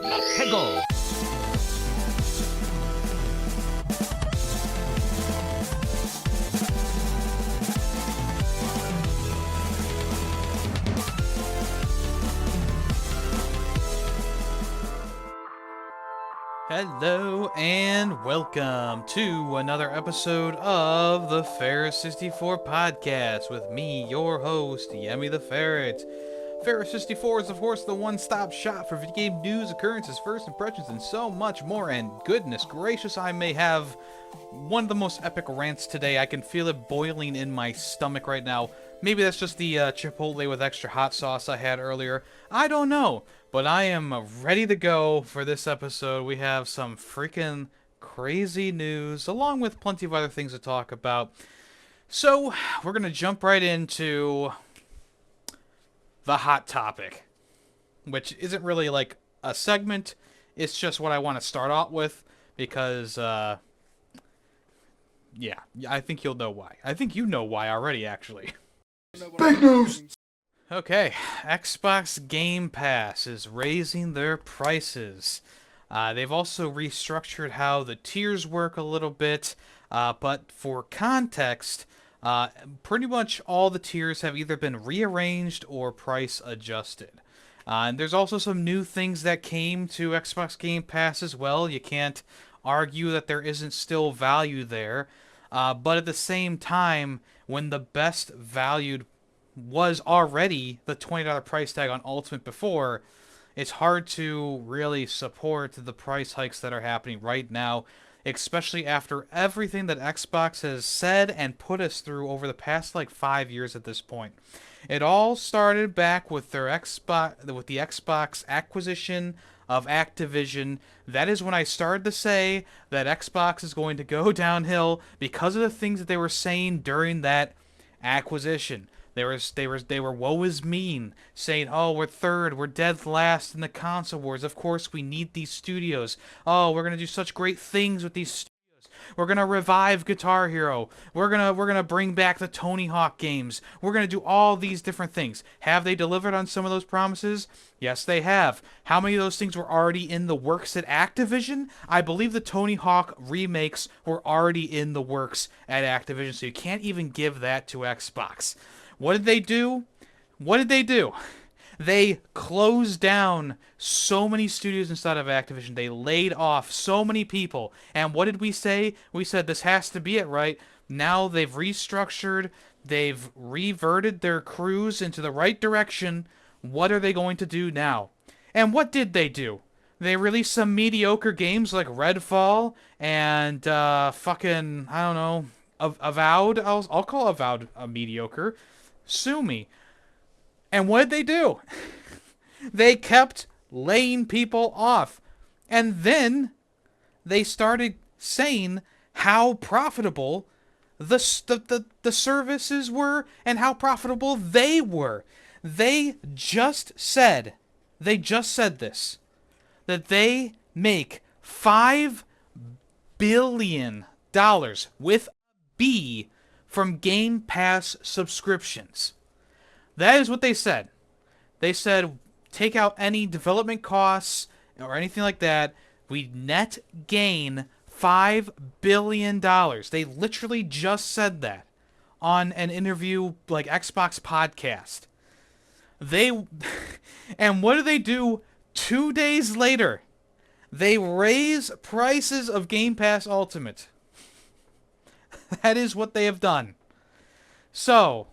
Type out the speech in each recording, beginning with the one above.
Peggle. Hello and welcome to another episode of the Ferret 64 podcast with me, your host, Yemmy the Ferret. Ferret 64 is, of course, the one-stop shop for video game news, occurrences, first impressions, and so much more. And goodness gracious, I may have one of the most epic rants today. I can feel it boiling in my stomach right now. Maybe that's just the Chipotle with extra hot sauce I had earlier. I don't know. But I am ready to go for this episode. We have some freaking crazy news, along with plenty of other things to talk about. So, we're going to jump right into the hot topic, which isn't really like a segment. It's just what I want to start out with, because, yeah, I think you'll know why. I think you know why already, actually. Big news! Okay, Xbox Game Pass is raising their prices. They've also restructured how the tiers work a little bit, but for context, pretty much all the tiers have either been rearranged or price adjusted. And there's also some new things that came to Xbox Game Pass as well. You can't argue that there isn't still value there, but at the same time, when the best valued was already the $20 price tag on Ultimate before, it's hard to really support the price hikes that are happening right now, especially after everything that Xbox has said and put us through over the past like 5 years at this point. It all started back with the Xbox acquisition of Activision. That is when I started to say that Xbox is going to go downhill because of the things that they were saying during that acquisition. They were woe is mean, saying, oh, we're third, we're dead last in the console wars. Of course, we need these studios. Oh, we're gonna do such great things with these studios. We're gonna revive Guitar Hero. We're gonna bring back the Tony Hawk games. We're gonna do all these different things. Have they delivered on some of those promises? Yes, they have. How many of those things were already in the works at Activision? I believe the Tony Hawk remakes were already in the works at Activision, so you can't even give that to Xbox. What did they do? They closed down so many studios inside of Activision. They laid off so many people. And what did we say? We said this has to be it, right? Now they've restructured. They've reverted their crews into the right direction. What are they going to do now? And what did they do? They released some mediocre games like Redfall and fucking, I don't know, Avowed. I'll call Avowed mediocre. Sue me. And what did they do? They kept laying people off. And then they started saying how profitable the services were and how profitable they were. They just said this, that they make $5 billion with a B from Game Pass subscriptions. That is what they said. They said, take out any development costs or anything like that. We net gain $5 billion. They literally just said that on an interview like Xbox podcast. And what do? 2 days later, they raise prices of Game Pass Ultimate. That is what they have done. So,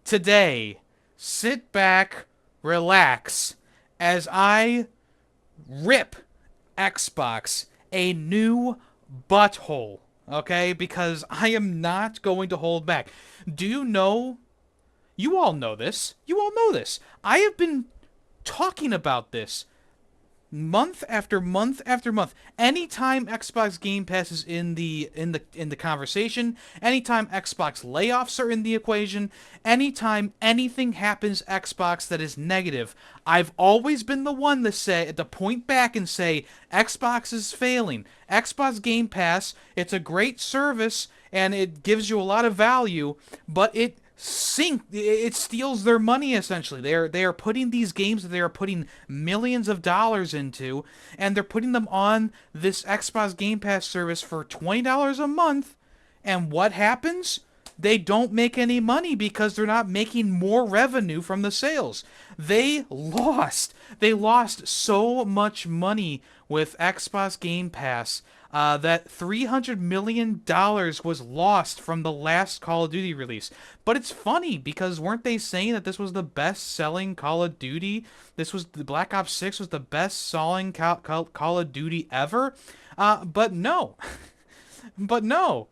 today, sit back, relax, as I rip Xbox a new butthole, okay? Because I am not going to hold back. Do you know? You all know this. I have been talking about this month after month after month. Anytime Xbox Game Pass is in the conversation, anytime Xbox layoffs are in the equation, anytime anything happens Xbox that is negative, I've always been the one to point back and say Xbox is failing. Xbox Game Pass, it's a great service and it gives you a lot of value, but it sink. It steals their money essentially. They are putting these games that they are putting millions of dollars into, and they're putting them on this Xbox Game Pass service for $20 a month. And what happens? They don't make any money because they're not making more revenue from the sales. They lost. They lost so much money with Xbox Game Pass that $300 million was lost from the last Call of Duty release. But it's funny because weren't they saying that this was the best-selling Call of Duty? This was the Black Ops 6 was the best-selling Call of Duty ever? But no. But no.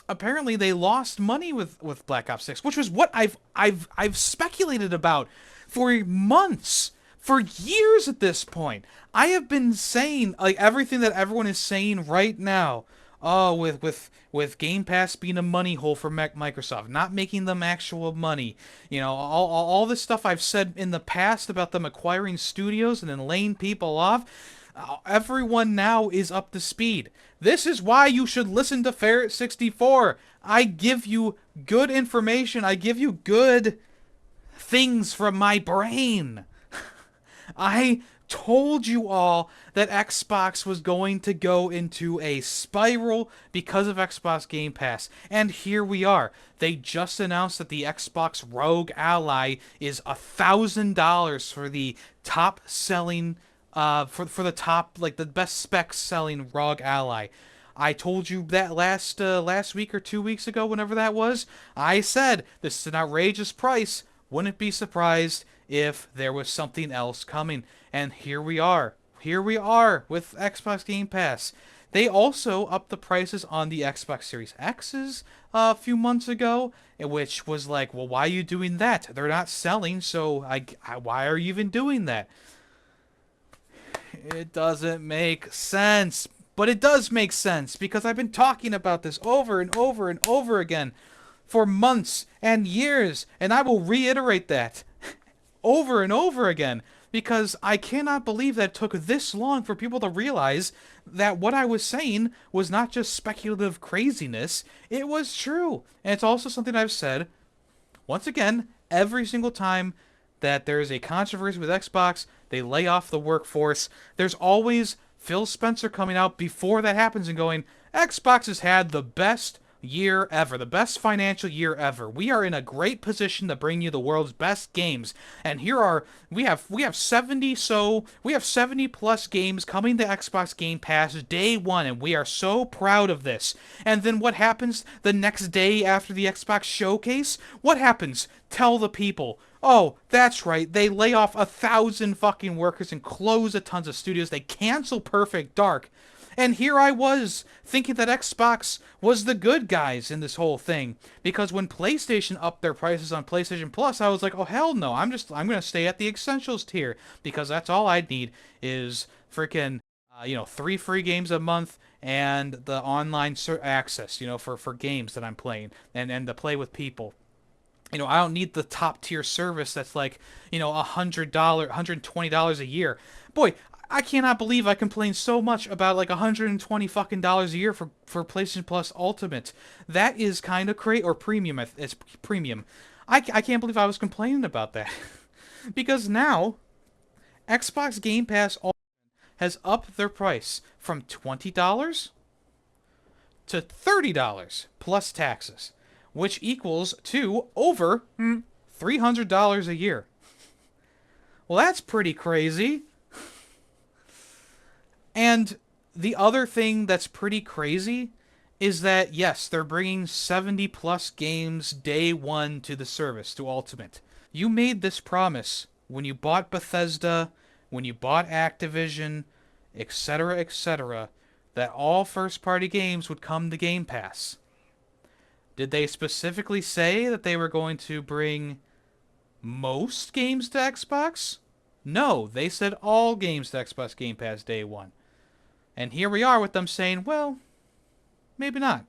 Apparently they lost money with Black Ops 6, which was what I've speculated about for months, for years at this point. I have been saying like everything that everyone is saying right now. Oh, with Game Pass being a money hole for Microsoft, not making them actual money. You know, all this stuff I've said in the past about them acquiring studios and then laying people off. Everyone now is up to speed. This is why you should listen to Ferret64. I give you good information. I give you good things from my brain. I told you all that Xbox was going to go into a spiral because of Xbox Game Pass. And here we are. They just announced that the Xbox Rogue Ally is $1,000 for the top selling for the top, like the best spec selling ROG Ally. I told you that last week or 2 weeks ago, whenever that was. I said this is an outrageous price. Wouldn't be surprised if there was something else coming. And here we are. Here we are with Xbox Game Pass. They also upped the prices on the Xbox Series X's a few months ago, which was like, well, why are you doing that? They're not selling, so why are you even doing that? It doesn't make sense. But it does make sense because I've been talking about this over and over and over again for months and years, and I will reiterate that over and over again because I cannot believe that it took this long for people to realize that what I was saying was not just speculative craziness, it was true. And it's also something I've said, once again, every single time that there is a controversy with Xbox, they lay off the workforce. There's always Phil Spencer coming out before that happens and going, Xbox has had the best year ever, the best financial year ever. We are in a great position to bring you the world's best games. And we have 70 plus games coming to Xbox Game Pass day one, and we are so proud of this. And then what happens the next day after the Xbox showcase? What happens? Tell the people. Oh, that's right. They lay off 1,000 fucking workers and close a tons of studios. They cancel Perfect Dark. And here I was, thinking that Xbox was the good guys in this whole thing. Because when PlayStation upped their prices on PlayStation Plus, I was like, oh hell no, I'm gonna stay at the Essentials tier. Because that's all I need is freaking, 3 free games a month and the online access, for games that I'm playing. And to play with people. I don't need the top tier service that's like, $100, $120 a year. Boy, I cannot believe I complain so much about like $120 fucking dollars a year for PlayStation Plus Ultimate. That is kind of or premium. It's premium. I can't believe I was complaining about that. Because now, Xbox Game Pass Ultimate has upped their price from $20 to $30 plus taxes, which equals to over $300 a year. Well, that's pretty crazy. And the other thing that's pretty crazy is that, yes, they're bringing 70 plus games day one to the service, to Ultimate. You made this promise when you bought Bethesda, when you bought Activision, etc., that all first-party games would come to Game Pass. Did they specifically say that they were going to bring most games to Xbox? No, they said all games to Xbox Game Pass day one. And here we are with them saying, well, maybe not.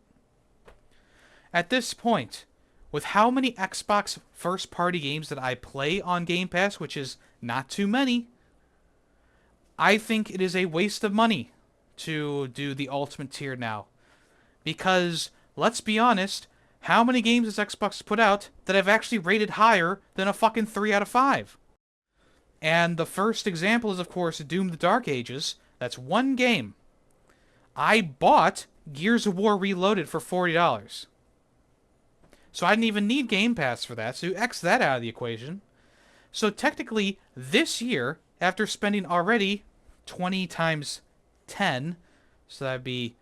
At this point, with how many Xbox first-party games that I play on Game Pass, which is not too many, I think it is a waste of money to do the Ultimate tier now. Because let's be honest, how many games has Xbox put out that I've actually rated higher than a fucking 3 out of 5? And the first example is, of course, Doom the Dark Ages. That's one game. I bought Gears of War Reloaded for $40. So I didn't even need Game Pass for that, so X that out of the equation. So technically, this year, after spending already 20 times 10, so that'd be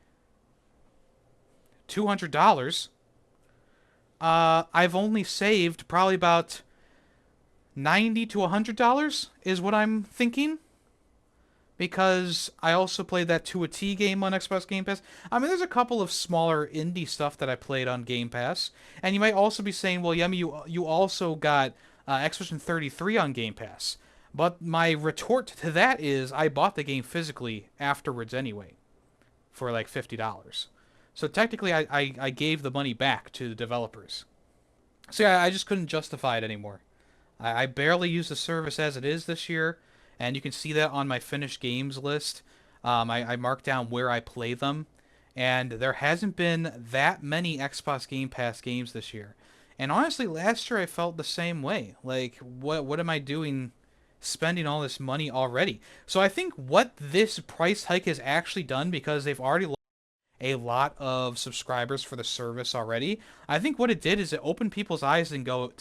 $200, I've only saved probably about $90 to $100 is what I'm thinking. Because I also played that To a T game on Xbox Game Pass. I mean, there's a couple of smaller indie stuff that I played on Game Pass. And you might also be saying, well, Yemmy, you also got Expedition 33 on Game Pass. But my retort to that is I bought the game physically afterwards anyway for like $50. So technically I gave the money back to the developers. So yeah, I just couldn't justify it anymore. I barely use the service as it is this year. And you can see that on my finished games list. I marked down where I play them. And there hasn't been that many Xbox Game Pass games this year. And honestly, last year I felt the same way. Like, what am I doing spending all this money already? So I think what this price hike has actually done, because they've already lost a lot of subscribers for the service already, I think what it did is it opened people's eyes and go,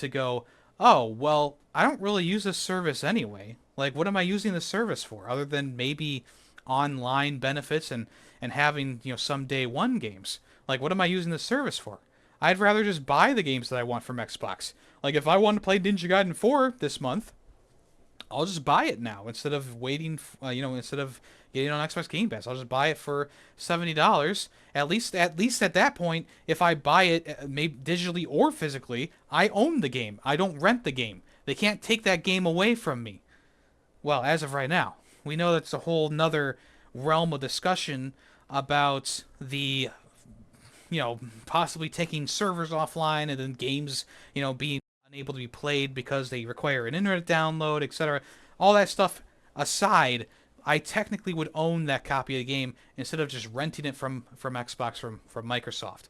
oh, well, I don't really use this service anyway. Like, what am I using the service for other than maybe online benefits and having, some day one games? Like, what am I using the service for? I'd rather just buy the games that I want from Xbox. Like, if I want to play Ninja Gaiden 4 this month, I'll just buy it now instead of waiting, instead of getting it on Xbox Game Pass. I'll just buy it for $70. At least at that point, if I buy it maybe digitally or physically, I own the game. I don't rent the game. They can't take that game away from me. Well, as of right now. We know that's a whole nother realm of discussion about the, possibly taking servers offline and then games, being unable to be played because they require an internet download, etc. All that stuff aside, I technically would own that copy of the game instead of just renting it from Xbox, from Microsoft.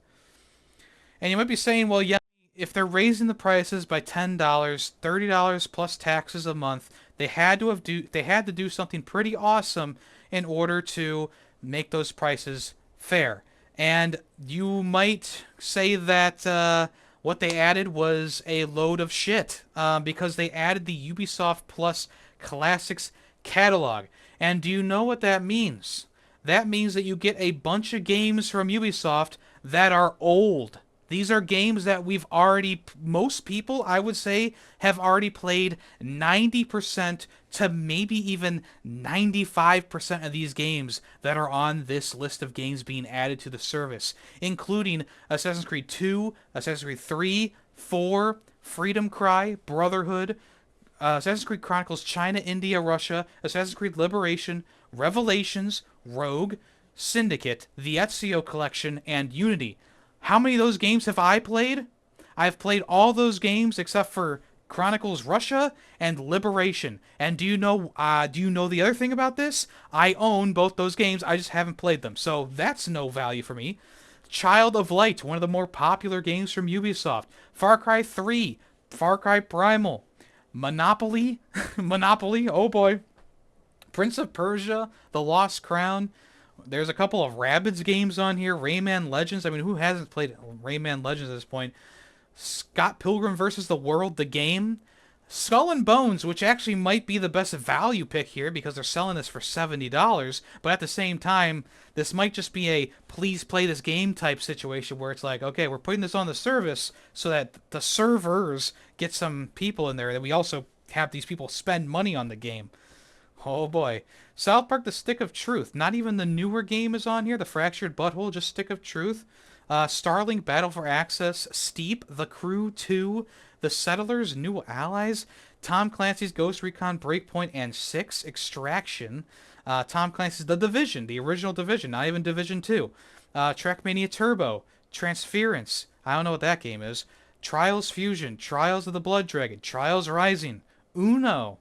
And you might be saying, well, yeah, if they're raising the prices by $10, $30 plus taxes a month, they had to do something pretty awesome in order to make those prices fair. And you might say that what they added was a load of shit, because they added the Ubisoft Plus Classics catalog. And do you know what that means? That means that you get a bunch of games from Ubisoft that are old. These are games that most people, I would say, have already played 90% to maybe even 95% of these games that are on this list of games being added to the service, including Assassin's Creed 2, Assassin's Creed 3, 4, Freedom Cry, Brotherhood, Assassin's Creed Chronicles China, India, Russia, Assassin's Creed Liberation, Revelations, Rogue, Syndicate, the Ezio Collection, and Unity. How many of those games have I played? I've played all those games except for Chronicles Russia and Liberation. And do you know the other thing about this? I own both those games, I just haven't played them. So that's no value for me. Child of Light, one of the more popular games from Ubisoft. Far Cry 3, Far Cry Primal, Monopoly, oh boy. Prince of Persia, The Lost Crown. There's a couple of Rabbids games on here. Rayman Legends. I mean, who hasn't played Rayman Legends at this point? Scott Pilgrim vs. the World, the game. Skull and Bones, which actually might be the best value pick here because they're selling this for $70. But at the same time, this might just be a please play this game type situation where it's like, okay, we're putting this on the service so that the servers get some people in there. That we also have these people spend money on the game. Oh boy. South Park, The Stick of Truth. Not even the newer game is on here. The Fractured Butthole, just Stick of Truth. Starlink, Battle for Access. Steep, The Crew 2. The Settlers, New Allies. Tom Clancy's Ghost Recon Breakpoint and 6. Extraction. Tom Clancy's The Division, the original Division, not even Division 2. Trackmania Turbo. Transference. I don't know what that game is. Trials Fusion. Trials of the Blood Dragon. Trials Rising. Uno.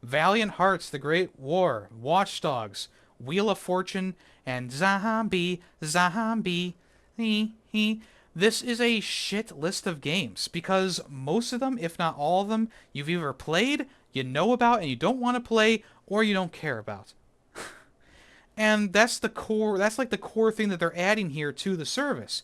Valiant Hearts, The Great War, Watch Dogs, Wheel of Fortune, and Zombie, This is a shit list of games because most of them, if not all of them, you've either played, you know about, and you don't want to play, or you don't care about. And that's the core, that's like the core thing that they're adding here to the service.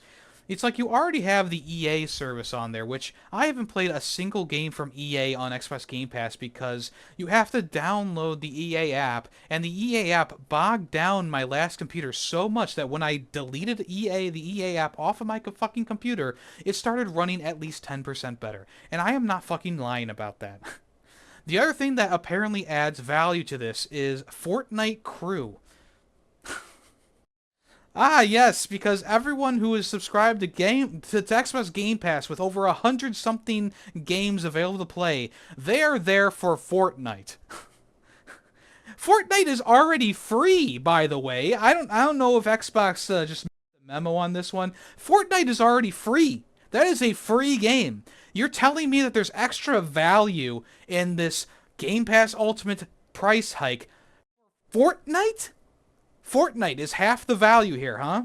It's like you already have the EA service on there, which I haven't played a single game from EA on Xbox Game Pass because you have to download the EA app, and the EA app bogged down my last computer so much that when I deleted the EA app off of my fucking computer, it started running at least 10% better. And I am not fucking lying about that. The other thing that apparently adds value to this is Fortnite Crew. Ah, yes, because everyone who is subscribed to Xbox Game Pass with over 100 something games available to play, they are there for Fortnite. Fortnite is already free, by the way. I don't know if Xbox just made a memo on this one. Fortnite is already free. That is a free game. You're telling me that there's extra value in this Game Pass Ultimate price hike. Fortnite? Fortnite is half the value here, huh?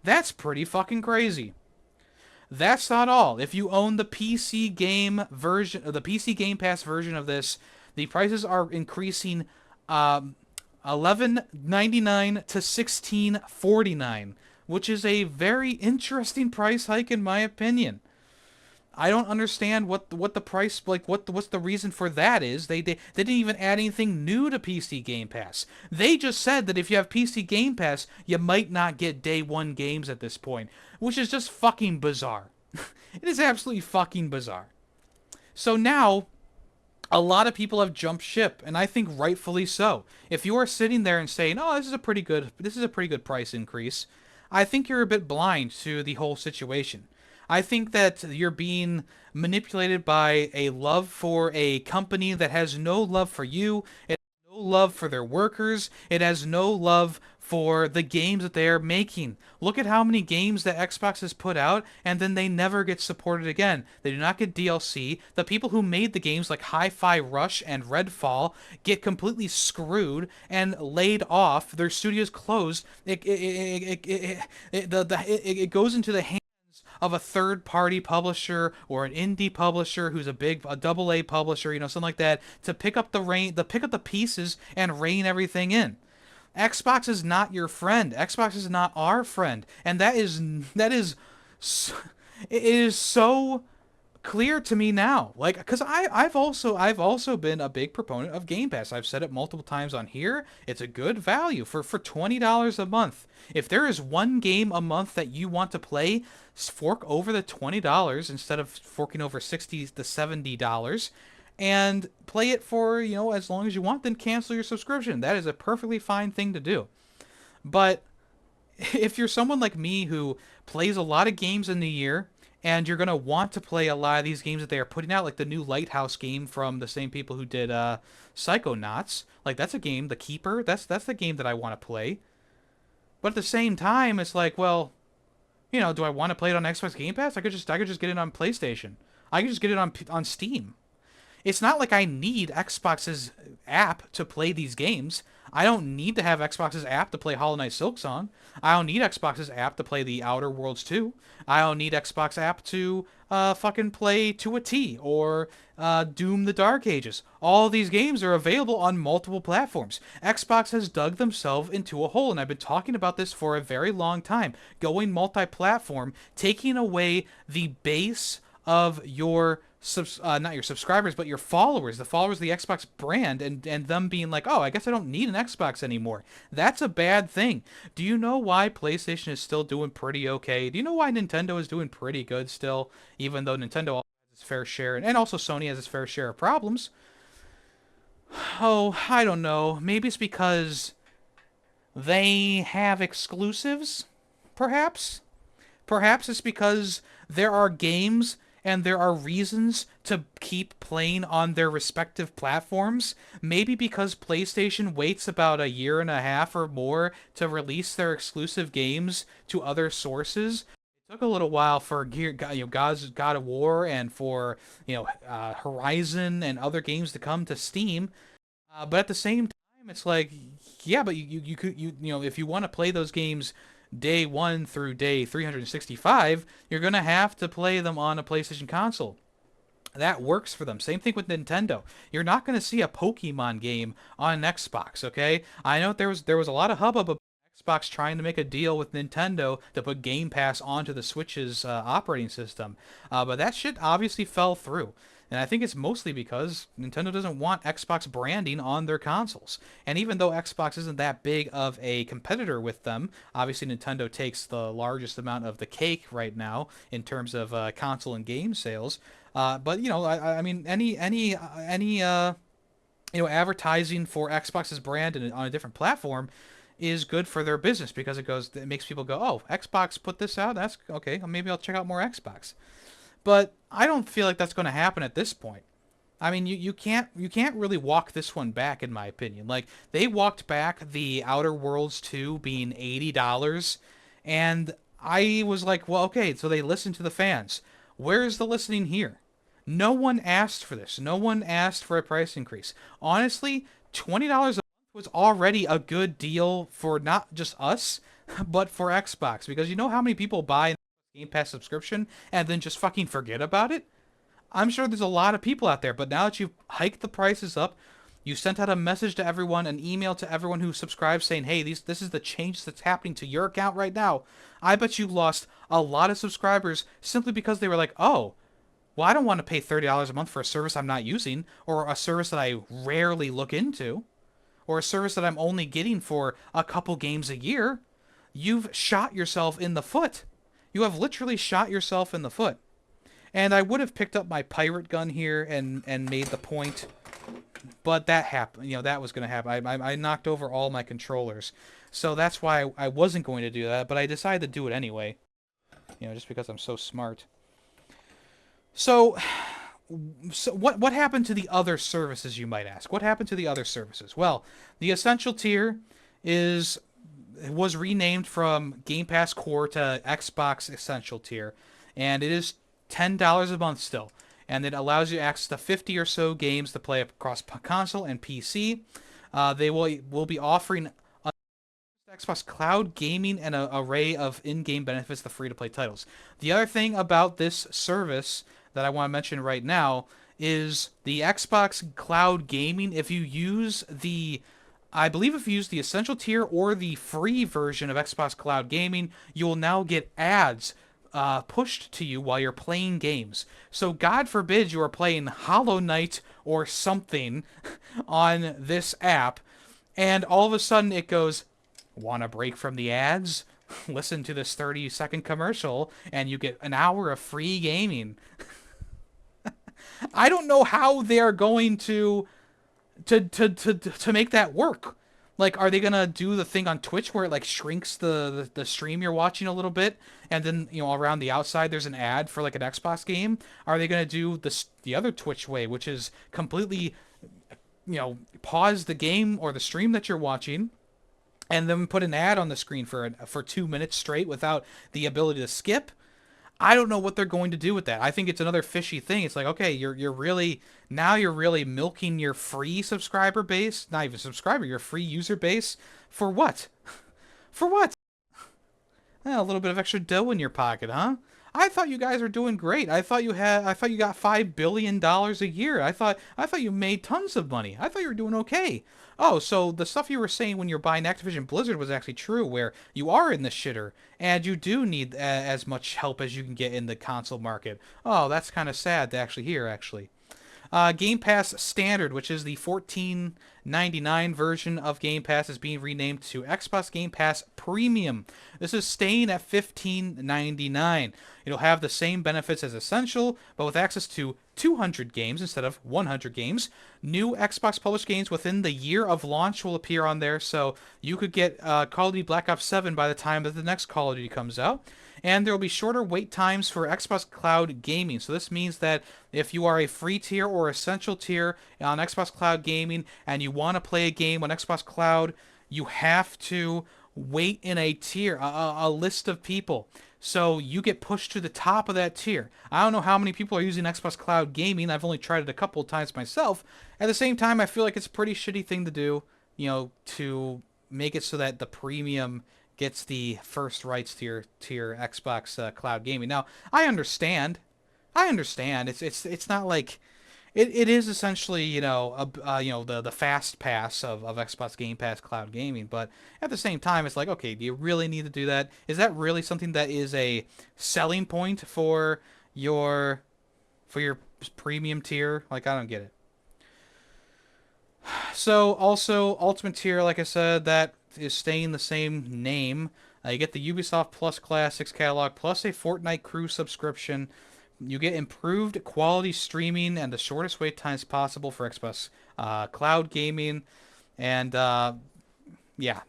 That's pretty fucking crazy. That's not all. If you own the PC game version, the PC Game Pass version of this, the prices are increasing $11.99 to $16.49, which is a very interesting price hike in my opinion. I don't understand what the price, like what's the reason for that is. They didn't even add anything new to PC Game Pass. They just said that if you have PC Game Pass, you might not get day one games at this point, which is just fucking bizarre. It is absolutely fucking bizarre. So now a lot of people have jumped ship, and I think rightfully so. If you are sitting there and saying, "Oh, this is a pretty good price increase," I think you're a bit blind to the whole situation. I think that you're being manipulated by a love for a company that has no love for you. It has no love for their workers. It has no love for the games that they are making. Look at how many games that Xbox has put out, and then they never get supported again. They do not get DLC. The people who made the games like Hi-Fi Rush and Redfall get completely screwed and laid off. Their studios closed. It goes into the hands of a third-party publisher or an indie publisher who's a double A publisher, something like that, to pick up the pieces and rein everything in. Xbox is not your friend. Xbox is not our friend, and that is it is so clear to me now. Like, because I've also been a big proponent of Game Pass. I've said it multiple times on here. It's a good value for $20 a month. If there is one game a month that you want to play, fork over the $20 instead of forking over $60 to $70 and play it for, as long as you want, then cancel your subscription. That is a perfectly fine thing to do. But if you're someone like me who plays a lot of games in the year, and you're going to want to play a lot of these games that they are putting out, like the new Lighthouse game from the same people who did Psychonauts. Like, that's a game, The Keeper, that's the game that I want to play. But at the same time, it's like, well, do I want to play it on Xbox Game Pass? I could just get it on PlayStation. I could just get it on Steam. It's not like I need Xbox's app to play these games. I don't need to have Xbox's app to play Hollow Knight Silksong. I don't need Xbox's app to play The Outer Worlds 2. I don't need Xbox app to fucking play To a T or Doom the Dark Ages. All these games are available on multiple platforms. Xbox has dug themselves into a hole, and I've been talking about this for a very long time. Going multi-platform, taking away the base of your not your subscribers, but your followers, the followers of the Xbox brand, and them being like, oh, I guess I don't need an Xbox anymore. That's a bad thing. Do you know why PlayStation is still doing pretty okay? Do you know why Nintendo is doing pretty good still, even though Nintendo also has its fair share, and also Sony has its fair share of problems? Oh, I don't know. Maybe it's because they have exclusives, perhaps? Perhaps it's because there are games and there are reasons to keep playing on their respective platforms. Maybe because PlayStation waits about a year and a half or more to release their exclusive games to other sources. It took a little while for God of War and for Horizon and other games to come to Steam. But at the same time, it's like, yeah, but you could if you want to play those games day 1 through day 365, you're going to have to play them on a PlayStation console. That works for them. Same thing with Nintendo. You're not going to see a Pokemon game on an Xbox, okay? I know there was a lot of hubbub about Xbox trying to make a deal with Nintendo to put Game Pass onto the Switch's operating system, but that shit obviously fell through. And I think it's mostly because Nintendo doesn't want Xbox branding on their consoles. And even though Xbox isn't that big of a competitor with them, obviously Nintendo takes the largest amount of the cake right now in terms of console and game sales. But you know, I mean, any advertising for Xbox's brand on a different platform is good for their business because it makes people go, oh, Xbox put this out. That's okay. Maybe I'll check out more Xbox. But I don't feel like that's going to happen at this point. I mean, you can't really walk this one back, in my opinion. Like, they walked back the Outer Worlds 2 being $80, and I was like, well, okay, so they listened to the fans. Where's the listening here? No one asked for this. No one asked for a price increase. Honestly, $20 a month was already a good deal for not just us, but for Xbox. Because you know how many people buy an Game Pass subscription and then just fucking forget about it? I'm sure there's a lot of people out there, but now that you've hiked the prices up, you sent out a message to everyone, an email to everyone who subscribes saying, hey, this is the change that's happening to your account right now. I bet you lost a lot of subscribers simply because they were like, oh, well, I don't want to pay $30 a month for a service I'm not using, or a service that I rarely look into, or a service that I'm only getting for a couple games a year. You've shot yourself in the foot. You have literally shot yourself in the foot. And I would have picked up my pirate gun here and made the point, but that happened. You know, that was going to happen. I knocked over all my controllers. So that's why I wasn't going to do that, but I decided to do it anyway. You know, just because I'm so smart. So what happened to the other services, you might ask? What happened to the other services? Well, the Essential tier was renamed from Game Pass Core to Xbox Essential tier, and it is $10 a month still, and it allows you access to 50 or so games to play across console and PC. They will be offering Xbox Cloud Gaming and an array of in-game benefits to free-to-play titles. The other thing about this service that I want to mention right now is the Xbox Cloud Gaming. I believe if you use the Essential tier or the free version of Xbox Cloud Gaming, you will now get ads pushed to you while you're playing games. So God forbid you are playing Hollow Knight or something on this app, and all of a sudden it goes, want a break from the ads? Listen to this 30-second commercial, and you get an hour of free gaming. I don't know how they are going to make that work. Like, are they gonna do the thing on Twitch where it like shrinks the stream you're watching a little bit, and then around the outside there's an ad for like an Xbox game? Are they gonna do the other Twitch way, which is completely pause the game or the stream that you're watching, and then put an ad on the screen for 2 minutes straight without the ability to skip? I don't know what they're going to do with that. I think it's another fishy thing. It's like, okay, you're really milking your free subscriber base, not even subscriber, your free user base for what? For what? A little bit of extra dough in your pocket, huh? I thought you guys were doing great. I thought you got $5 billion a year. I thought you made tons of money. I thought you were doing okay. Oh, so the stuff you were saying when you're buying Activision Blizzard was actually true, where you are in the shitter, and you do need as much help as you can get in the console market. Oh, that's kind of sad to actually hear, actually. Game Pass Standard, which is the $14.99 version of Game Pass, is being renamed to Xbox Game Pass Premium. This is staying at $15.99. It'll have the same benefits as Essential, but with access to 200 games instead of 100 games. New Xbox published games within the year of launch will appear on there, so you could get Call of Duty Black Ops 7 by the time that the next Call of Duty comes out. And there will be shorter wait times for Xbox Cloud Gaming. So this means that if you are a free tier or essential tier on Xbox Cloud Gaming and you want to play a game on Xbox Cloud, you have to wait in a tier, a list of people. So you get pushed to the top of that tier. I don't know how many people are using Xbox Cloud Gaming. I've only tried it a couple of times myself. At the same time, I feel like it's a pretty shitty thing to do, to make it so that the premium gets the first rights to your Xbox cloud gaming. Now, I understand. I understand. It's not like it is essentially, the fast pass of Xbox Game Pass cloud gaming, but at the same time it's like, okay, do you really need to do that? Is that really something that is a selling point your for your premium tier? Like, I don't get it. So also Ultimate tier, like I said, that is staying the same name. You get the Ubisoft Plus Classics catalog plus a Fortnite Crew subscription. You get improved quality streaming and the shortest wait times possible for Xbox cloud gaming, and yeah,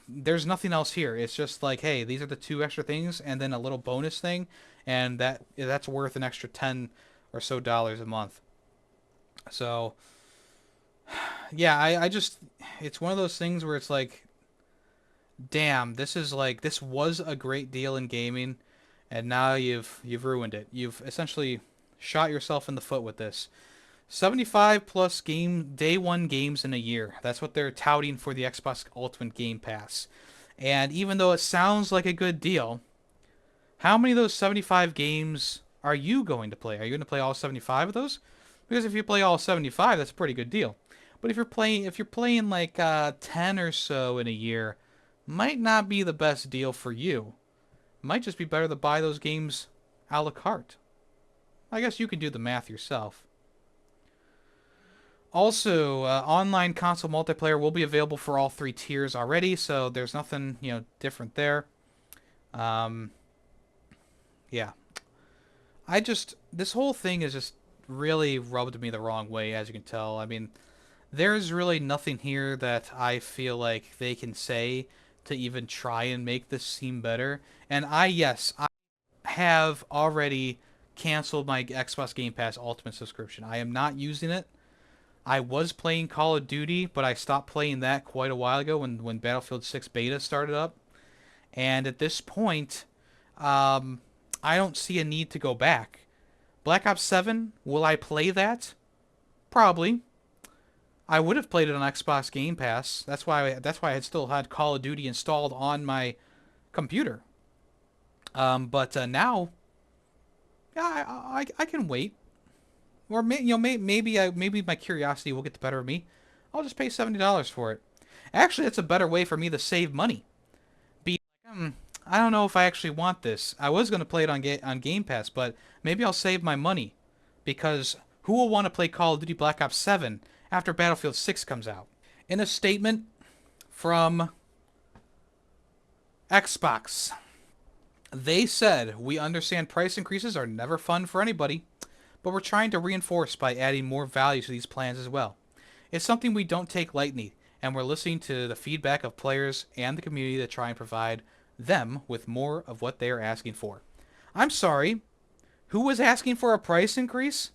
there's nothing else here. It's just like, hey, these are the two extra things, and then a little bonus thing, and that's worth an extra $10 or so a month. So yeah, I just it's one of those things where it's like, damn, this was a great deal in gaming, and now you've ruined it. You've essentially shot yourself in the foot with this. 75 plus game day one games in a year. That's what they're touting for the Xbox Ultimate Game Pass. And even though it sounds like a good deal, how many of those 75 games are you going to play? Are you going to play all 75 of those? Because if you play all 75, that's a pretty good deal. But if you're playing like 10 or so in a year, might not be the best deal for you. Might just be better to buy those games a la carte. I guess you can do the math yourself. Also, online console multiplayer will be available for all three tiers already, so there's nothing, different there. Um, yeah. This whole thing is just really rubbed me the wrong way, as you can tell. I mean, there's really nothing here that I feel like they can say to even try and make this seem better. And yes, I have already canceled my Xbox Game Pass Ultimate subscription. I am not using it. I was playing Call of Duty, but I stopped playing that quite a while ago when Battlefield 6 beta started up. And at this point, I don't see a need to go back. Black Ops 7, will I play that? Probably. I would have played it on Xbox Game Pass. That's why I had still had Call of Duty installed on my computer. But now, yeah, I can wait. Or maybe my curiosity will get the better of me. I'll just pay $70 for it. Actually, that's a better way for me to save money. Be like, I don't know if I actually want this. I was going to play it on Game Pass, but maybe I'll save my money, because who will want to play Call of Duty Black Ops 7 after Battlefield 6 comes out? In a statement from Xbox, they said, "We understand price increases are never fun for anybody, but we're trying to reinforce by adding more value to these plans as well. It's something we don't take lightly, and we're listening to the feedback of players and the community to try and provide them with more of what they are asking for." I'm sorry, who was asking for a price increase?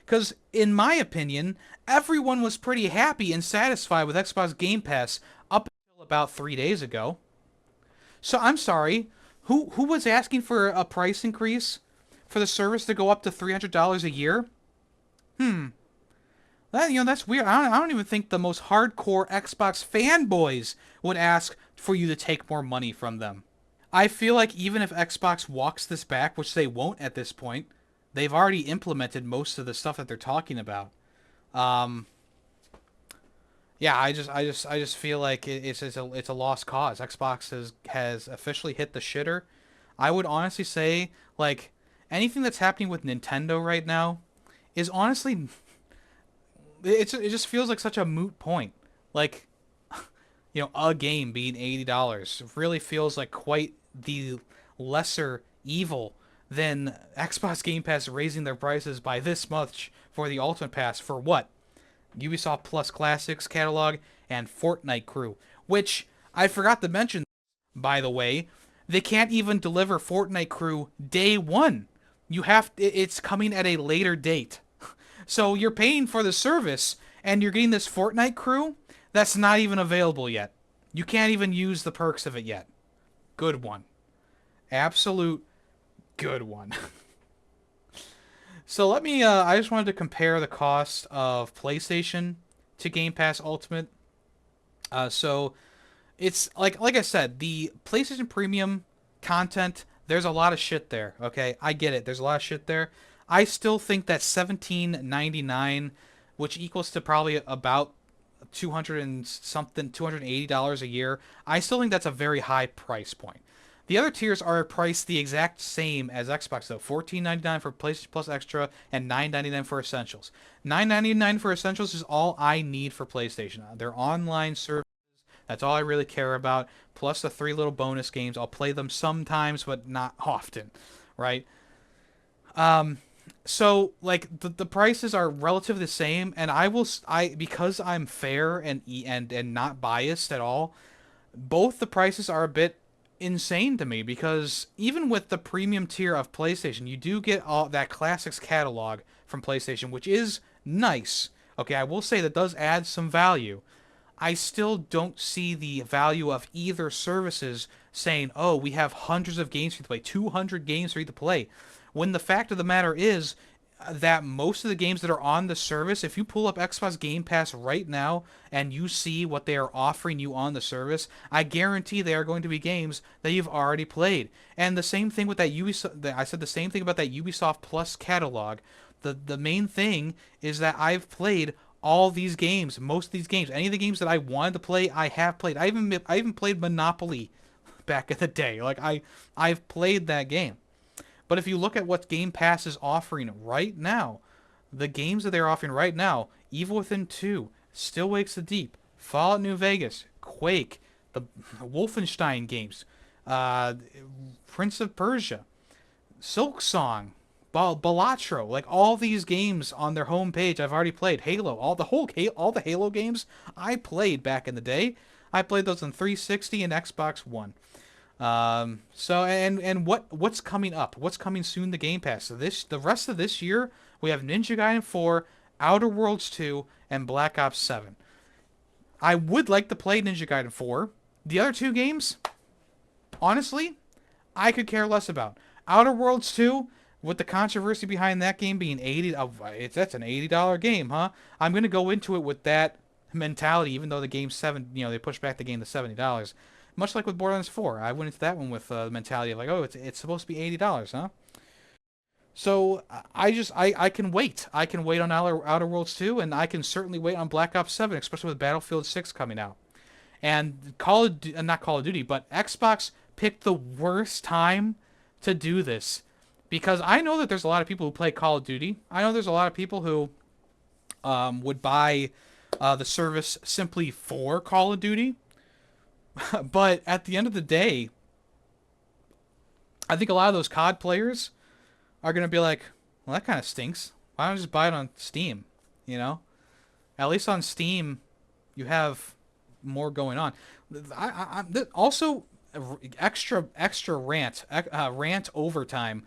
Because, in my opinion, everyone was pretty happy and satisfied with Xbox Game Pass up until about 3 days ago. So I'm sorry, who was asking for a price increase for the service to go up to $300 a year? That's weird. I don't even think the most hardcore Xbox fanboys would ask for you to take more money from them. I feel like even if Xbox walks this back, which they won't at this point, they've already implemented most of the stuff that they're talking about. Yeah, I just feel like it's a lost cause. Xbox has officially hit the shitter. I would honestly say, like, anything that's happening with Nintendo right now is honestly, it just feels like such a moot point. Like, a game being $80 really feels like quite the lesser evil than Xbox Game Pass raising their prices by this much for the Ultimate Pass for what? Ubisoft Plus Classics catalog and Fortnite Crew, which I forgot to mention, by the way, they can't even deliver Fortnite Crew day one. It's coming at a later date. So you're paying for the service and you're getting this Fortnite Crew that's not even available yet. You can't even use the perks of it yet. Good one. Absolute good one. So I just wanted to compare the cost of PlayStation to Game Pass Ultimate. So It's like I said, the PlayStation Premium content, there's a lot of shit there, okay? I get it. There's a lot of shit there. I still think that 17.99, which equals to probably about 200 and something, $280 a year, I still think that's a very high price point. The other tiers are priced the exact same as Xbox though. $14.99 for PlayStation Plus Extra and $9.99 for Essentials. $9.99 for Essentials is all I need for PlayStation. Their online service, that's all I really care about. Plus the 3 little bonus games. I'll play them sometimes, but not often, right? Um, so like the prices are relatively the same, and I because I'm fair and not biased at all. Both the prices are a bit insane to me because even with the premium tier of PlayStation, you do get all that classics catalog from PlayStation, which is nice. Okay, I will say that does add some value. I still don't see the value of either services saying, "Oh, we have hundreds of games for you to play, 200 games for you to play." When the fact of the matter is that most of the games that are on the service, if you pull up Xbox Game Pass right now and you see what they are offering you on the service, I guarantee they are going to be games that you've already played. And the same thing with that Ubisoft. I said the same thing about that Ubisoft Plus catalog. The main thing is that I've played all these games, most of these games, any of the games that I wanted to play, I have played. I even played Monopoly back in the day. Like I've played that game. But if you look at what Game Pass is offering right now, the games that they're offering right now, Evil Within 2, Still Wakes the Deep, Fallout New Vegas, Quake, the Wolfenstein games, uh, Prince of Persia, Silk Song, Balatro, like all these games on their homepage I've already played. Halo, all the Halo games I played back in the day. I played those on 360 and Xbox One. So and what's coming up? What's coming soon to Game Pass? So the rest of this year we have Ninja Gaiden 4, Outer Worlds 2, and Black Ops 7. I would like to play Ninja Gaiden 4. The other two games, honestly, I could care less about. Outer Worlds 2, with the controversy behind that game being 80, that's an $80 game, huh? I'm gonna go into it with that mentality, even though the game's they pushed back the game to $70. Much like with Borderlands 4, I went into that one with the mentality of like, oh, it's supposed to be $80, huh? So I can wait. I can wait on Outer Worlds 2, and I can certainly wait on Black Ops 7, especially with Battlefield 6 coming out. And not Call of Duty, but Xbox picked the worst time to do this because I know that there's a lot of people who play Call of Duty. I know there's a lot of people who would buy the service simply for Call of Duty. But at the end of the day, I think a lot of those COD players are going to be like, well, that kind of stinks. Why don't I just buy it on Steam? You know? At least on Steam, you have more going on. Also, extra rant overtime.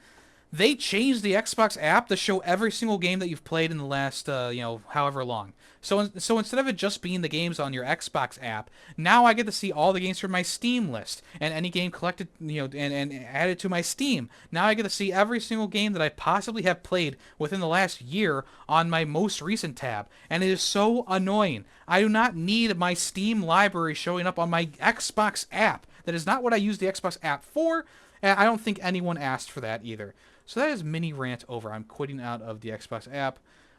They changed the Xbox app to show every single game that you've played in the last however long. So instead of it just being the games on your Xbox app, now I get to see all the games from my Steam list and any game collected and added to my Steam. Now I get to see every single game that I possibly have played within the last year on my most recent tab, and it is so annoying. I do not need my Steam library showing up on my Xbox app. That is not what I use the Xbox app for, and I don't think anyone asked for that either. So that is mini rant over. I'm quitting out of the Xbox app.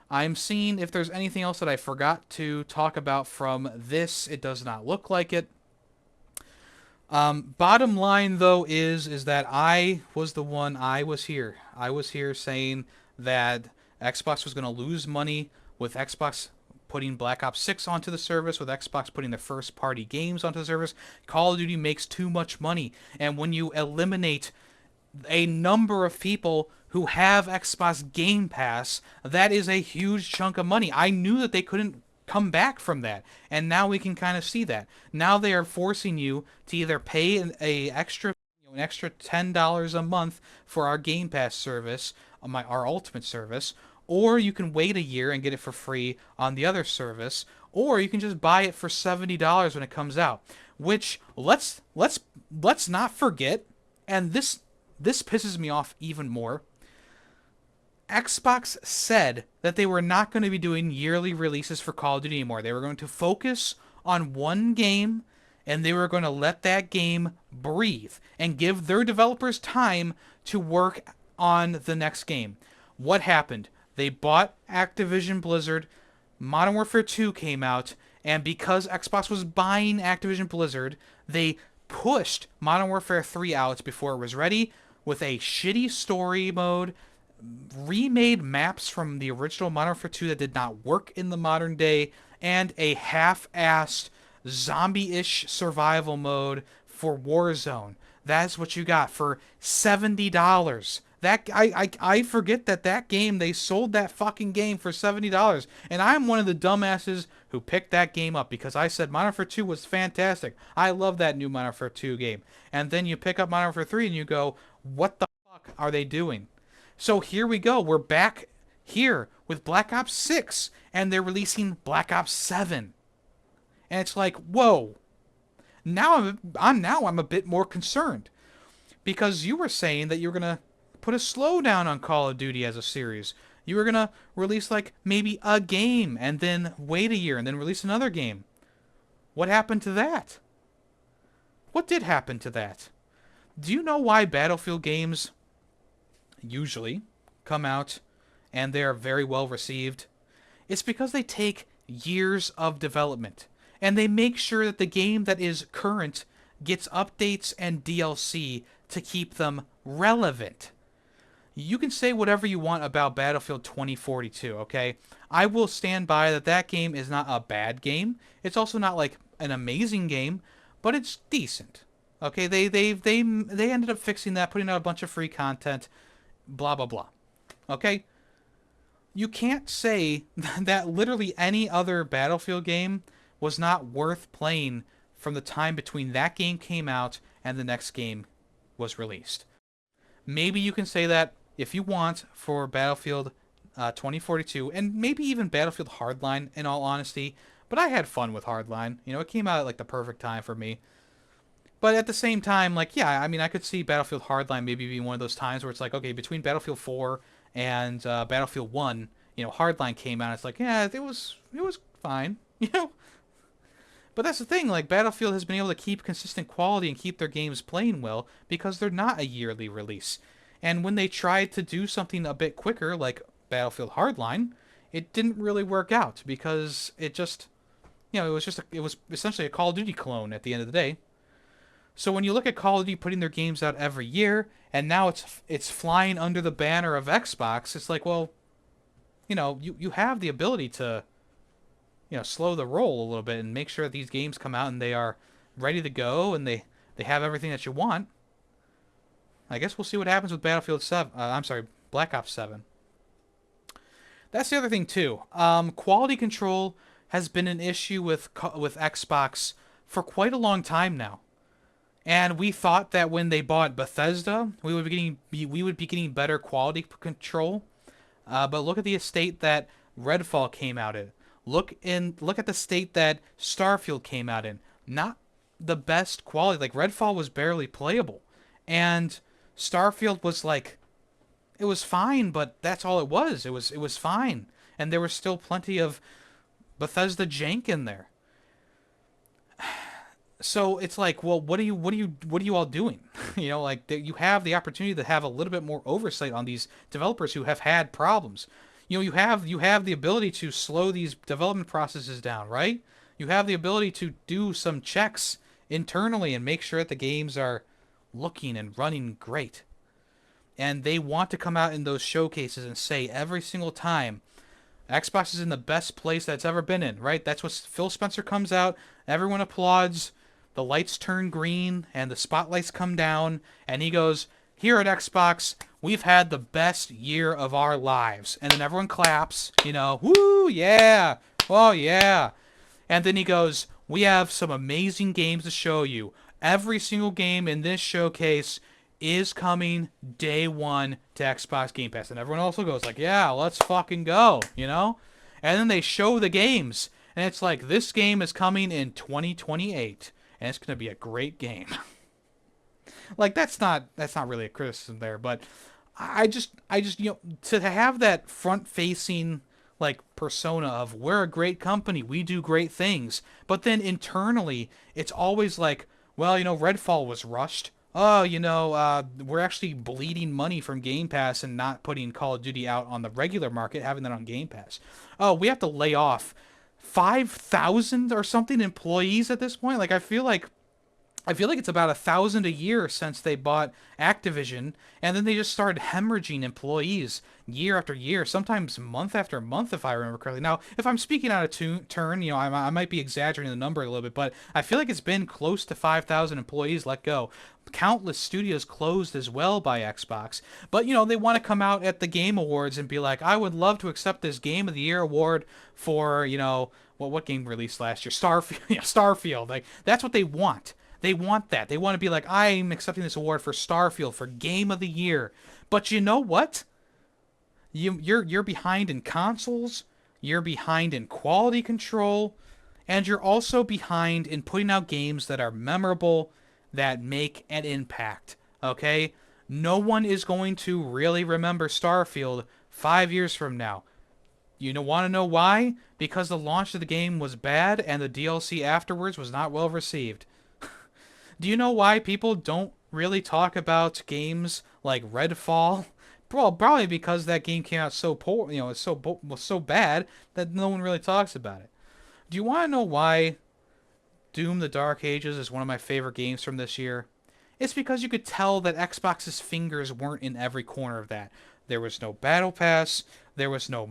I'm seeing if there's anything else that I forgot to talk about from this. It does not look like it. Bottom line, though, is that I was the one. I was here. I was here saying that Xbox was going to lose money with Xbox putting Black Ops 6 onto the service, with Xbox putting their first-party games onto the service. Call of Duty makes too much money. And when you eliminate a number of people who have Xbox Game Pass, that is a huge chunk of money. I knew that they couldn't come back from that, and now we can kind of see that. Now they are forcing you to either pay an extra $10 a month for our Game Pass service, our Ultimate service, or you can wait a year and get it for free on the other service, or you can just buy it for $70 when it comes out. Which let's not forget, and this pisses me off even more. Xbox said that they were not going to be doing yearly releases for Call of Duty anymore. They were going to focus on one game and they were going to let that game breathe and give their developers time to work on the next game. What happened? They bought Activision Blizzard. Modern Warfare 2 came out, and because Xbox was buying Activision Blizzard, they pushed Modern Warfare 3 out before it was ready with a shitty story mode, remade maps from the original Modern Warfare 2 that did not work in the modern day, and a half-assed zombie-ish survival mode for Warzone. That's what you got for $70. That I forget that game, they sold that fucking game for $70, and I'm one of the dumbasses who picked that game up because I said Modern Warfare 2 was fantastic. I love that new Modern Warfare 2 game. And then you pick up Modern Warfare 3 and you go, what the fuck are they doing? So here we go. We're back here with Black Ops 6, and they're releasing Black Ops 7. And it's like, whoa. Now I'm a bit more concerned, because you were saying that you were going to put a slowdown on Call of Duty as a series. You were going to release like maybe a game and then wait a year and then release another game. What happened to that? What did happen to that? Do you know why Battlefield games usually come out and they're very well received? It's because they take years of development and they make sure that the game that is current gets updates and DLC to keep them relevant. You can say whatever you want about Battlefield 2042, okay? I will stand by that game is not a bad game. It's also not like an amazing game, but it's decent. Okay, they ended up fixing that, putting out a bunch of free content, blah blah blah. Okay? You can't say that literally any other Battlefield game was not worth playing from the time between that game came out and the next game was released. Maybe you can say that if you want for Battlefield 2042, and maybe even Battlefield Hardline, in all honesty. But I had fun with Hardline. You know, it came out at like the perfect time for me. But at the same time, like, yeah, I mean, I could see Battlefield Hardline maybe being one of those times where it's like, okay, between Battlefield 4 and Battlefield 1, you know, Hardline came out. It's like, yeah, it was fine, you know. But that's the thing, like, Battlefield has been able to keep consistent quality and keep their games playing well because they're not a yearly release. And when they tried to do something a bit quicker, like Battlefield Hardline, it didn't really work out because it just, you know, it was essentially a Call of Duty clone at the end of the day. So when you look at Call of Duty putting their games out every year, and now it's flying under the banner of Xbox, it's like, well, you know, you have the ability to, you know, slow the roll a little bit and make sure that these games come out and they are ready to go and they have everything that you want. I guess we'll see what happens with Battlefield 7. Black Ops 7. That's the other thing too. Quality control has been an issue with Xbox for quite a long time now, and we thought that when they bought Bethesda, we would be getting better quality control. But look at the state that Redfall came out in. Look at the state that Starfield came out in. Not the best quality. Like, Redfall was barely playable, and Starfield was like, it was fine, but that's all it was. It was fine, and there was still plenty of Bethesda jank in there. So it's like, well, what are you all doing? You know, like, you have the opportunity to have a little bit more oversight on these developers who have had problems. You know, you have the ability to slow these development processes down, right? You have the ability to do some checks internally and make sure that the games are looking and running great. And they want to come out in those showcases and say every single time, Xbox is in the best place that's ever been in, right? That's what Phil Spencer comes out, everyone applauds, the lights turn green and the spotlights come down, and he goes, here at Xbox, we've had the best year of our lives. And then everyone claps, you know, woo, yeah, oh yeah. And then he goes, we have some amazing games to show you. Every single game in this showcase is coming day one to Xbox Game Pass. And everyone also goes like, yeah, let's fucking go, you know? And then they show the games, and it's like, this game is coming in 2028, and it's going to be a great game. Like, that's not really a criticism there, but I just, you know, to have that front-facing, like persona of we're a great company, we do great things. But then internally, it's always like, well, Redfall was rushed. Oh, we're actually bleeding money from Game Pass and not putting Call of Duty out on the regular market, having that on Game Pass. Oh, we have to lay off 5,000 or something employees at this point. Like I feel like it's about 1,000 a year since they bought Activision, and then they just started hemorrhaging employees year after year, sometimes month after month, if I remember correctly. Now, if I'm speaking out of turn, I might be exaggerating the number a little bit, but I feel like it's been close to 5,000 employees let go. Countless studios closed as well by Xbox, but they want to come out at the Game Awards and be like, I would love to accept this Game of the Year award for what game released last year? Starfield. Starfield. Like that's what they want. They want that. They want to be like, I'm accepting this award for Starfield for Game of the Year. But you know what? You're behind in consoles. You're behind in quality control, and you're also behind in putting out games that are memorable, that make an impact. Okay? No one is going to really remember Starfield 5 years from now. Want to know why? Because the launch of the game was bad and the DLC afterwards was not well received. Do you know why people don't really talk about games like Redfall? Well, probably because that game came out so poor, was so bad that no one really talks about it. Do you want to know why Doom: The Dark Ages is one of my favorite games from this year? It's because you could tell that Xbox's fingers weren't in every corner of that. There was no battle pass. There was no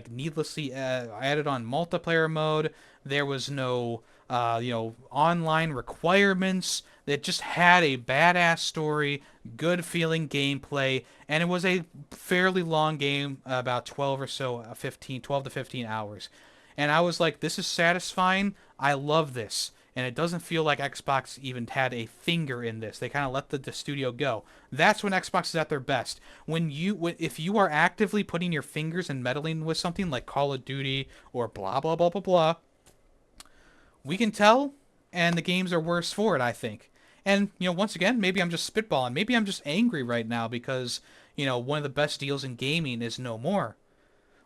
needlessly added on multiplayer mode. There was no online requirements. It just had a badass story, good feeling gameplay, and it was a fairly long game, about 12 to 15 hours. And I was like, this is satisfying. I love this. And it doesn't feel like Xbox even had a finger in this. They kind of let the studio go. That's when Xbox is at their best. If you are actively putting your fingers and meddling with something like Call of Duty or blah blah blah blah blah, we can tell, and the games are worse for it, I think. And once again, maybe I'm just spitballing. Maybe I'm just angry right now because one of the best deals in gaming is no more.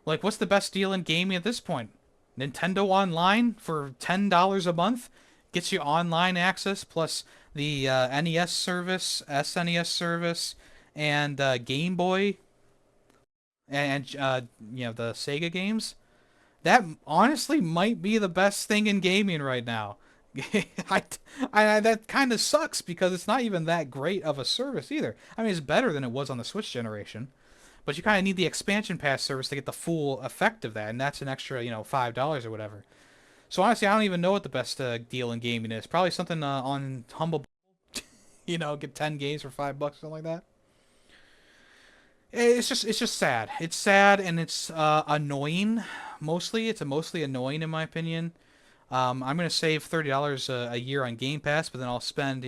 Like, what's the best deal in gaming at this point? Nintendo Online for $10 a month gets you online access plus the NES service, SNES service, and Game Boy, and the Sega games. That honestly might be the best thing in gaming right now. That kind of sucks because it's not even that great of a service either. I mean, it's better than it was on the Switch generation, but you kind of need the expansion pass service to get the full effect of that, and that's an extra, $5 or whatever. So honestly, I don't even know what the best deal in gaming is. Probably something on Humble, get 10 games for $5, something like that. It's just sad. It's sad and it's annoying. Mostly, it's mostly annoying in my opinion. I'm gonna save $30 a year on Game Pass, but then I'll spend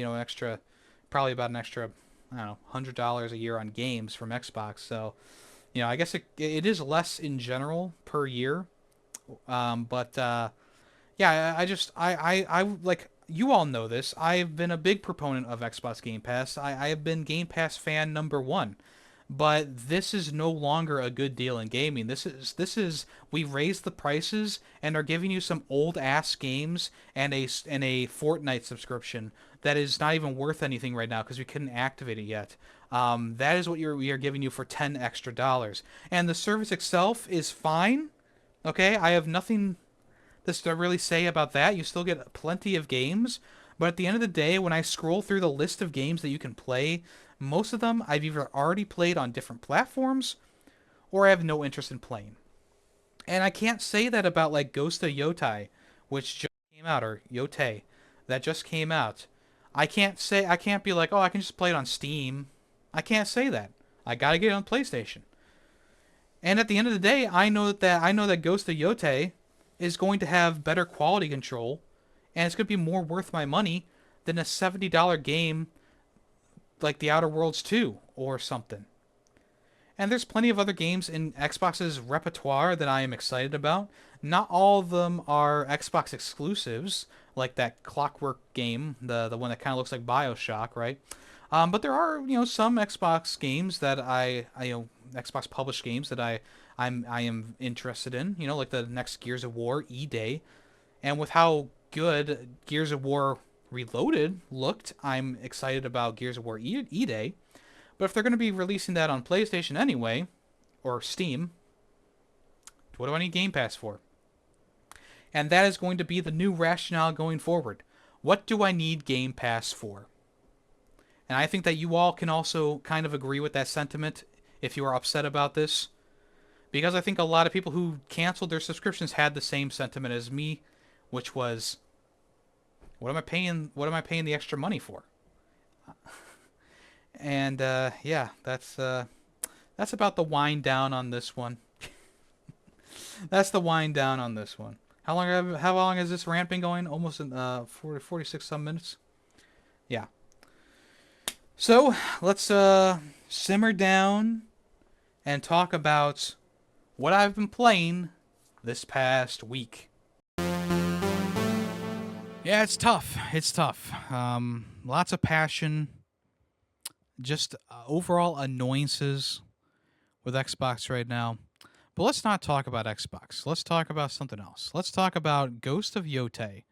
probably about an extra, I don't know, $100 a year on games from Xbox. So, I guess it is less in general per year. But yeah, I like, you all know this. I've been a big proponent of Xbox Game Pass. I have been Game Pass fan number one. But this is no longer a good deal in gaming. This is we raised the prices and are giving you some old ass games and a Fortnite subscription that is not even worth anything right now because we couldn't activate it yet. That is what we are giving you for $10 extra, and the service itself is fine. Okay, I have nothing to really say about that. You still get plenty of games, but at the end of the day, when I scroll through the list of games that you can play, most of them I've either already played on different platforms or I have no interest in playing. And I can't say that about like Ghost of Yotei, which just came out, or Yotei, that just came out. I can't be like, oh, I can just play it on Steam. I can't say that. I gotta get it on PlayStation. And at the end of the day, I know that Ghost of Yotei is going to have better quality control, and it's going to be more worth my money than a $70 game like The Outer Worlds 2 or something. And there's plenty of other games in Xbox's repertoire that I am excited about. Not all of them are Xbox exclusives, like that Clockwork game, the one that kind of looks like BioShock, right? But there are some Xbox games that Xbox published games that I I am interested in. You know, like the next Gears of War E-Day, and with how good Gears of War Reloaded looked, I'm excited about Gears of War E-Day. But if they're going to be releasing that on PlayStation anyway, or Steam, what do I need Game Pass for? And that is going to be the new rationale going forward. What do I need Game Pass for? And I think that you all can also kind of agree with that sentiment if you are upset about this. Because I think a lot of people who canceled their subscriptions had the same sentiment as me, which was, what am I paying the extra money for? And yeah, that's about the wind down on this one. That's the wind down on this one. How long has this rant been going? Almost 46 some minutes. Yeah. So let's simmer down and talk about what I've been playing this past week. Yeah, it's tough. It's tough. Lots of passion. Just overall annoyances with Xbox right now. But let's not talk about Xbox. Let's talk about something else. Let's talk about Ghost of Yotei,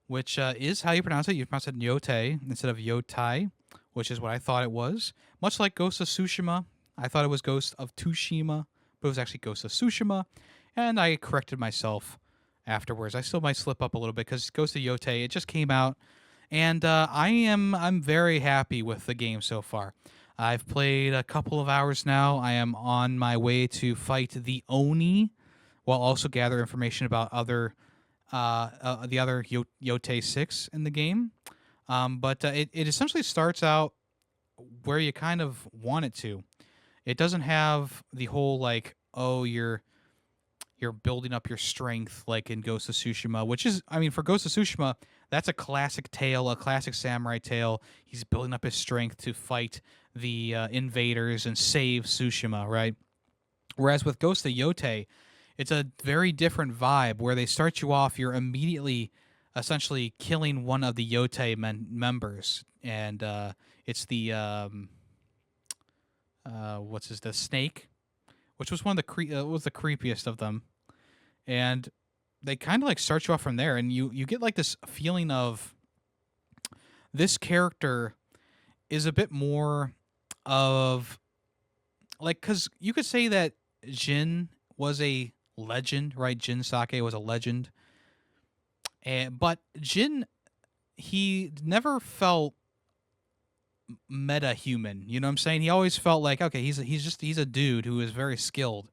which is how you pronounce it. You pronounce it Yotei instead of Yotei, which is what I thought it was. Much like Ghost of Tsushima, I thought it was Ghost of Tsushima, but it was actually Ghost of Tsushima, and I corrected myself afterwards. I still might slip up a little bit because Ghost of Yotei, it just came out, and I'm very happy with the game so far. I've played a couple of hours now. I am on my way to fight the Oni, while also gather information about the other Yotei 6 in the game. But it essentially starts out where you kind of want it to. It doesn't have the whole like, oh, you're building up your strength like in Ghost of Tsushima, which is, I mean, for Ghost of Tsushima, that's a classic tale, a classic samurai tale. He's building up his strength to fight the invaders and save Tsushima, right? Whereas with Ghost of Yotei, it's a very different vibe where they start you off, you're immediately essentially killing one of the Yotei members, and it's the the snake, which was one of the was the creepiest of them, and they kind of like start you off from there, and you get like this feeling of this character is a bit more of like, because you could say that Jin was a legend, right? Jin Sake was a legend, but Jin, he never felt meta human. You know what I'm saying? He always felt like, okay, he's a dude who is very skilled.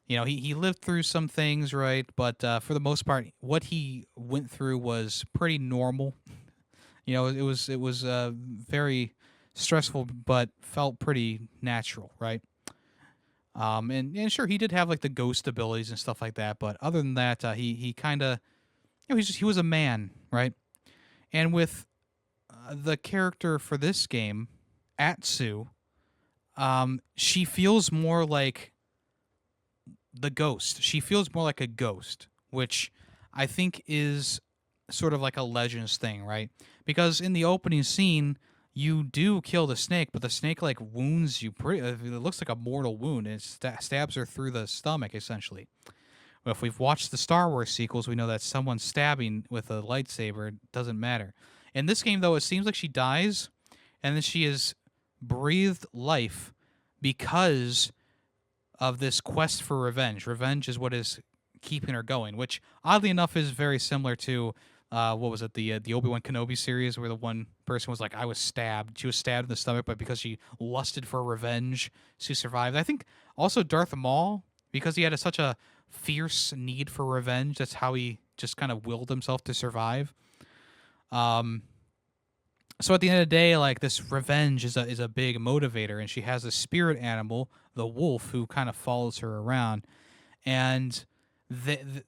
You know, he lived through some things, right? But for the most part, what he went through was pretty normal. You know, it was very stressful, but felt pretty natural, right? And sure, he did have like the ghost abilities and stuff like that, but other than that, he kind of, you know, he was a man, right? And with the character for this game, Atsu, she feels more like the ghost. She feels more like a ghost, which I think is sort of like a Legends thing, right? Because in the opening scene, you do kill the snake, but the snake like wounds you pretty. It looks like a mortal wound, and it stabs her through the stomach, essentially. Well, if we've watched the Star Wars sequels, we know that someone stabbing with a lightsaber doesn't matter. In this game, though, it seems like she dies, and then she is breathed life because of this quest for revenge. Revenge is what is keeping her going, which oddly enough is very similar to what was it, the Obi-Wan Kenobi series, where the one person was like, I was stabbed. She was stabbed in the stomach, but because she lusted for revenge, she survived. I think also Darth Maul, because he had such a fierce need for revenge, that's how he just kind of willed himself to survive. So at the end of the day, like, this revenge is a big motivator, and she has a spirit animal, the wolf, who kind of follows her around, and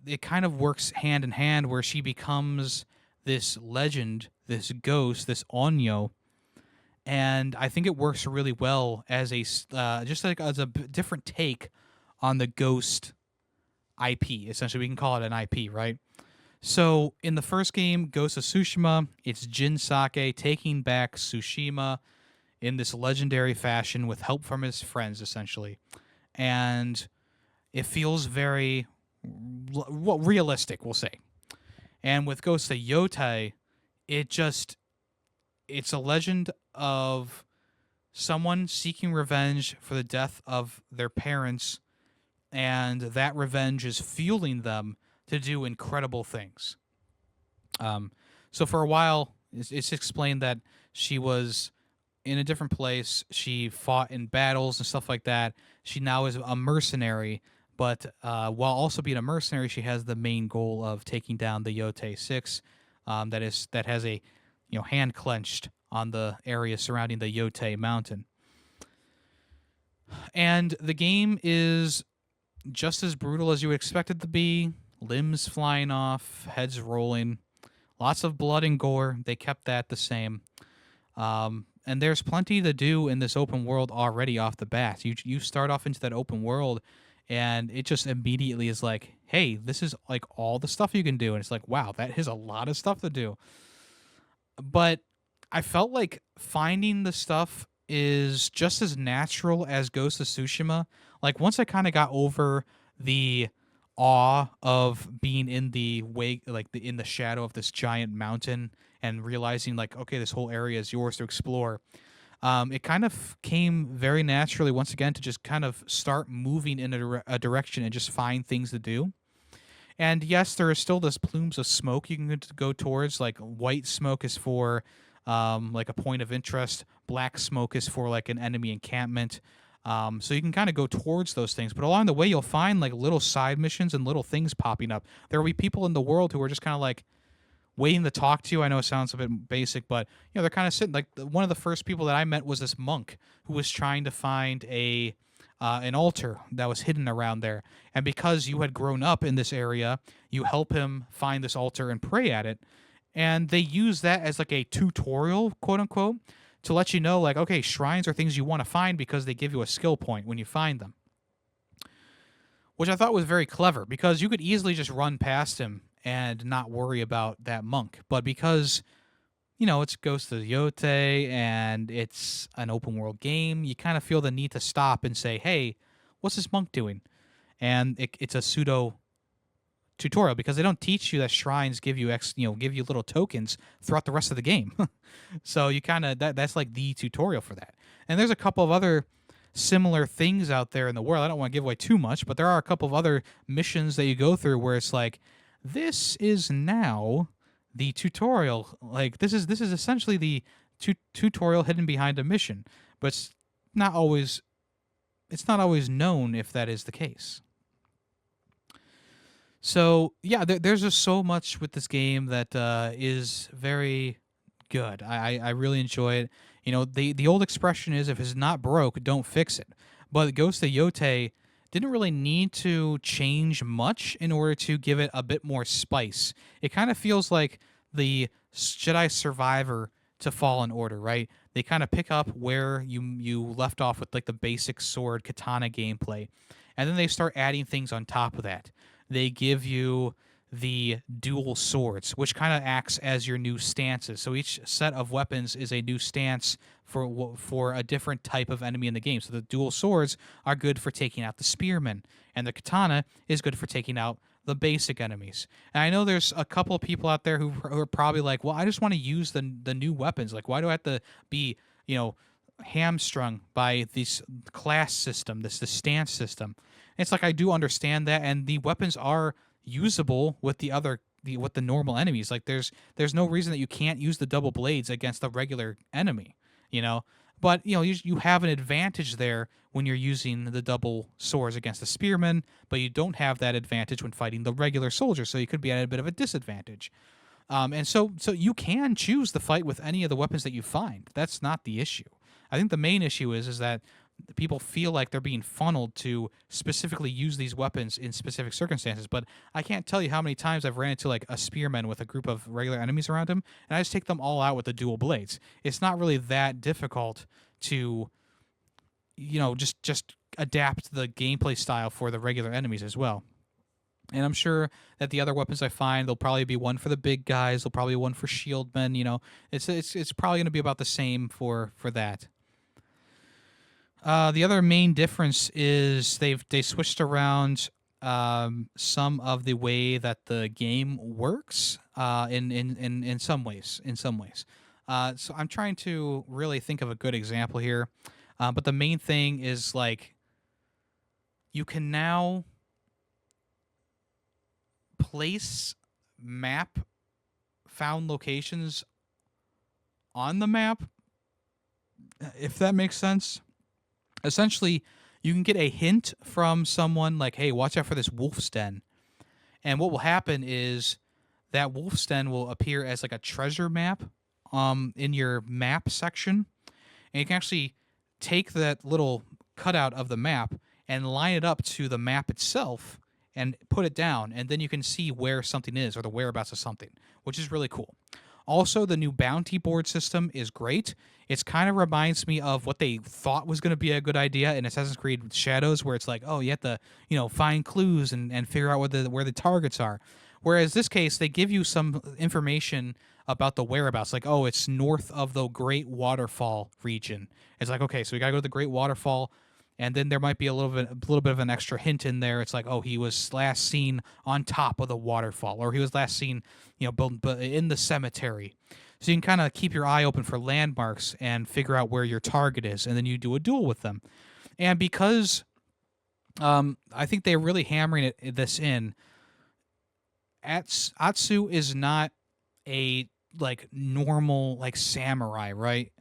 it kind of works hand in hand, where she becomes this legend, this ghost, this Onyo, and I think it works really well as a just like as a different take on the ghost IP. Essentially, we can call it an IP, right? So in the first game, Ghost of Tsushima, it's Jin Sake taking back Tsushima in this legendary fashion with help from his friends, essentially. And it feels very realistic, we'll say. And with Ghost of Yotei, it just it's a legend of someone seeking revenge for the death of their parents, and that revenge is fueling them to do incredible things. So for a while, it's explained that she was in a different place. She fought in battles and stuff like that. She now is a mercenary, but while also being a mercenary, she has the main goal of taking down the Yotei Six. That has a hand clenched on the area surrounding the Yotei Mountain. And the game is just as brutal as you would expect it to be. Limbs flying off, heads rolling, lots of blood and gore. They kept that the same. And there's plenty to do in this open world already off the bat. You start off into that open world, and it just immediately is like, hey, this is like all the stuff you can do. And it's like, wow, that is a lot of stuff to do. But I felt like finding the stuff is just as natural as Ghost of Tsushima. Like once I kind of got over the awe of being in the wake, like in the shadow of this giant mountain, and realizing like, okay, this whole area is yours to explore. It kind of came very naturally once again to just kind of start moving in a direction and just find things to do. And yes, there is still this plumes of smoke you can go towards. Like white smoke is for like a point of interest. Black smoke is for like an enemy encampment. So you can kind of go towards those things. But along the way, you'll find like little side missions and little things popping up. There will be people in the world who are just kind of like waiting to talk to you. I know it sounds a bit basic, but they're kind of sitting. Like one of the first people that I met was this monk who was trying to find an altar that was hidden around there. And because you had grown up in this area, you help him find this altar and pray at it. And they use that as like a tutorial, quote unquote, to let you know, like, okay, shrines are things you want to find because they give you a skill point when you find them. Which I thought was very clever, because you could easily just run past him and not worry about that monk. But because, it's Ghost of Yotei and it's an open world game, you kind of feel the need to stop and say, hey, what's this monk doing? And it's a pseudo tutorial, because they don't teach you that shrines give you give you little tokens throughout the rest of the game. So you kind of that's like the tutorial for that. And there's a couple of other similar things out there in the world. I don't want to give away too much, but there are a couple of other missions that you go through where it's like, this is now the tutorial. Like this is essentially the tutorial hidden behind a mission, but it's not always known if that is the case. So yeah, there's just so much with this game that is very good. I really enjoy it. The old expression is, if it's not broke, don't fix it. But Ghost of Yotei didn't really need to change much in order to give it a bit more spice. It kind of feels like the Jedi Survivor to Fallen Order, right? They kind of pick up where you left off with like the basic sword katana gameplay, and then they start adding things on top of that. They give you the dual swords, which kind of acts as your new stances. So each set of weapons is a new stance for a different type of enemy in the game. So the dual swords are good for taking out the spearmen, and the katana is good for taking out the basic enemies. And I know there's a couple of people out there who are probably like, well, I just want to use the new weapons. Like, why do I have to be, hamstrung by this class system, this stance system? It's like, I do understand that, and the weapons are usable with with the normal enemies. Like there's no reason that you can't use the double blades against a regular enemy, But you have an advantage there when you're using the double swords against the spearmen, but you don't have that advantage when fighting the regular soldiers. So you could be at a bit of a disadvantage. And so you can choose the fight with any of the weapons that you find. That's not the issue. I think the main issue is that people feel like they're being funneled to specifically use these weapons in specific circumstances. But I can't tell you how many times I've ran into like a spearman with a group of regular enemies around him, and I just take them all out with the dual blades. It's not really that difficult to, just adapt the gameplay style for the regular enemies as well. And I'm sure that the other weapons I find, there'll probably be one for the big guys. There'll probably be one for shield men. It's probably going to be about the same for that. The other main difference is they switched around some of the way that the game works in some ways. So I'm trying to really think of a good example here, but the main thing is like you can now place map found locations on the map, if that makes sense. Essentially, you can get a hint from someone like, hey, watch out for this wolf's den. And what will happen is that wolf's den will appear as like a treasure map in your map section. And you can actually take that little cutout of the map and line it up to the map itself and put it down. And then you can see where something is or the whereabouts of something, which is really cool. Also, the new bounty board system is great. It kind of reminds me of what they thought was going to be a good idea in Assassin's Creed Shadows, where it's like, oh, you have to, find clues and figure out where the targets are. Whereas this case, they give you some information about the whereabouts, like, oh, it's north of the Great Waterfall region. It's like, okay, so we gotta go to the Great Waterfall, and then there might be a little bit of an extra hint in there. It's like, oh, he was last seen on top of the waterfall, or he was last seen, in the cemetery. So you can kind of keep your eye open for landmarks and figure out where your target is, and then you do a duel with them. And because I think they're really hammering this in, Atsu is not a like normal like samurai, right?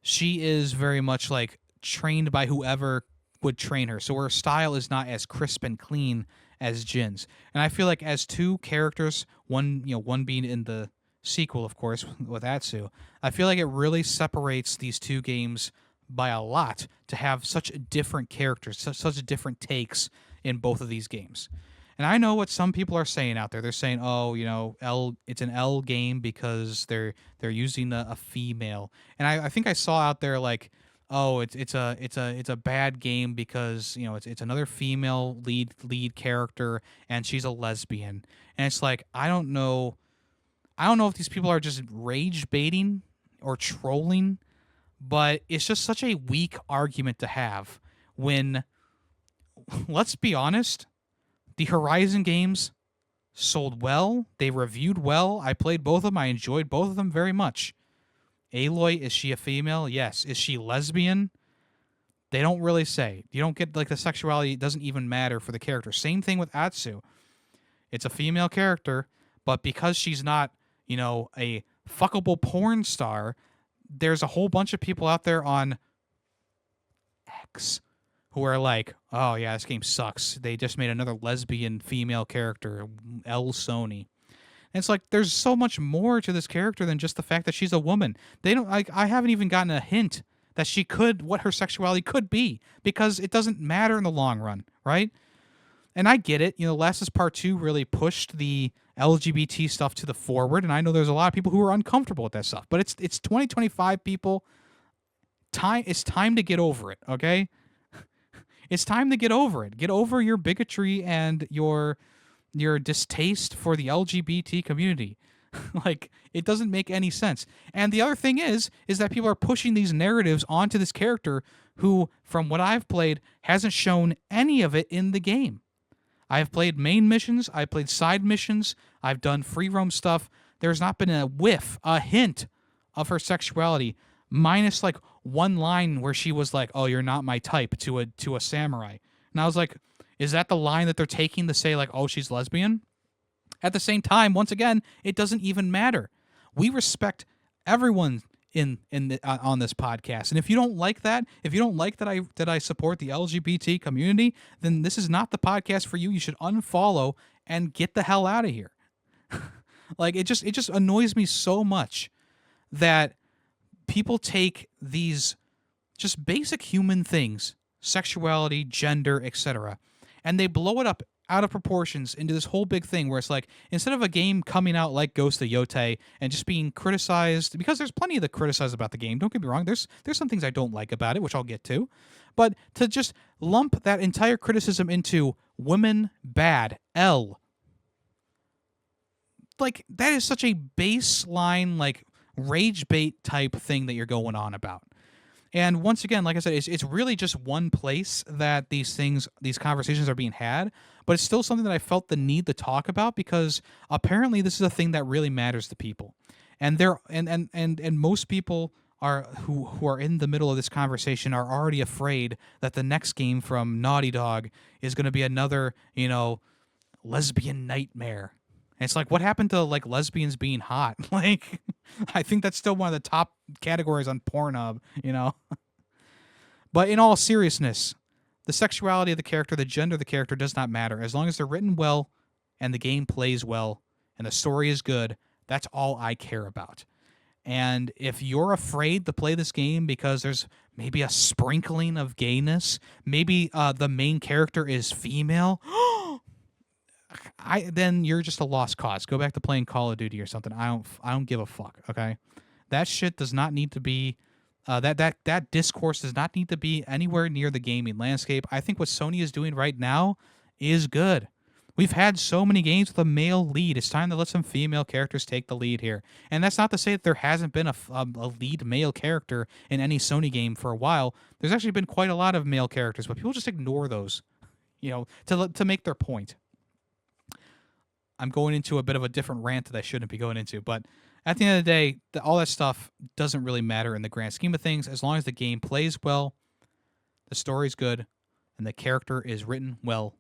She is very much like trained by whoever would train her. So her style is not as crisp and clean as Jin's. And I feel like as two characters, one being in the sequel, of course, with Atsu, I feel like it really separates these two games by a lot to have such different characters, such different takes in both of these games. And I know what some people are saying out there. They're saying, "Oh, it's an L game because they're using a female." And I think I saw out there like, "Oh, it's a bad game because it's another female lead character and she's a lesbian." And it's like I don't know if these people are just rage baiting or trolling, but it's just such a weak argument to have when, let's be honest, the Horizon games sold well. They reviewed well. I played both of them. I enjoyed both of them very much. Aloy, is she a female? Yes. Is she lesbian? They don't really say. You don't get, like, the sexuality. It doesn't even matter for the character. Same thing with Atsu. It's a female character, but because she's not, a fuckable porn star, there's a whole bunch of people out there on X who are like, oh yeah, this game sucks. They just made another lesbian female character, L. Sony. And it's like there's so much more to this character than just the fact that she's a woman. They don't like I haven't even gotten a hint that what her sexuality could be, because it doesn't matter in the long run, right? And I get it. Last of Us Part 2 really pushed the LGBT stuff to the forward, and I know there's a lot of people who are uncomfortable with that stuff. But it's 2025, people. It's time to get over it, okay? It's time to get over it. Get over your bigotry and your distaste for the LGBT community. Like, it doesn't make any sense. And the other thing is that people are pushing these narratives onto this character who, from what I've played, hasn't shown any of it in the game. I've played main missions, I've played side missions, I've done free roam stuff. There's not been a whiff, a hint of her sexuality, minus like one line where she was like, "Oh, you're not my type," to a samurai. And I was like, is that the line that they're taking to say like, "Oh, she's lesbian"? At the same time, once again, it doesn't even matter. We respect everyone on this podcast, and if you don't like that, that I support the LGBT community, then this is not the podcast for you. You should unfollow and get the hell out of here. Like, it just annoys me so much that people take these just basic human things, sexuality, gender, etc., and they blow it up out of proportions into this whole big thing where it's like, instead of a game coming out like Ghost of Yotei and just being criticized, because there's plenty to criticize about the game, don't get me wrong, there's some things I don't like about it, which I'll get to, but to just lump that entire criticism into women bad, L, like, that is such a baseline, like, rage bait type thing that you're going on about. And once again, like I said, it's really just one place that these conversations are being had, but it's still something that I felt the need to talk about because apparently this is a thing that really matters to people. And there and most people are who are in the middle of this conversation are already afraid that the next game from Naughty Dog is going to be another, lesbian nightmare. And it's like, what happened to like lesbians being hot? Like, I think that's still one of the top categories on Pornhub. But in all seriousness, the sexuality of the character, the gender of the character does not matter. As long as they're written well and the game plays well and the story is good, that's all I care about. And if you're afraid to play this game because there's maybe a sprinkling of gayness, maybe the main character is female, then you're just a lost cause. Go back to playing Call of Duty or something. I don't give a fuck. Okay, that shit does not need to be. That discourse does not need to be anywhere near the gaming landscape. I think what Sony is doing right now is good. We've had so many games with a male lead. It's time to let some female characters take the lead here. And that's not to say that there hasn't been a lead male character in any Sony game for a while. There's actually been quite a lot of male characters, but people just ignore those, to make their point. I'm going into a bit of a different rant that I shouldn't be going into, but at the end of the day, all that stuff doesn't really matter in the grand scheme of things. As long as the game plays well, the story's good, and the character is written well,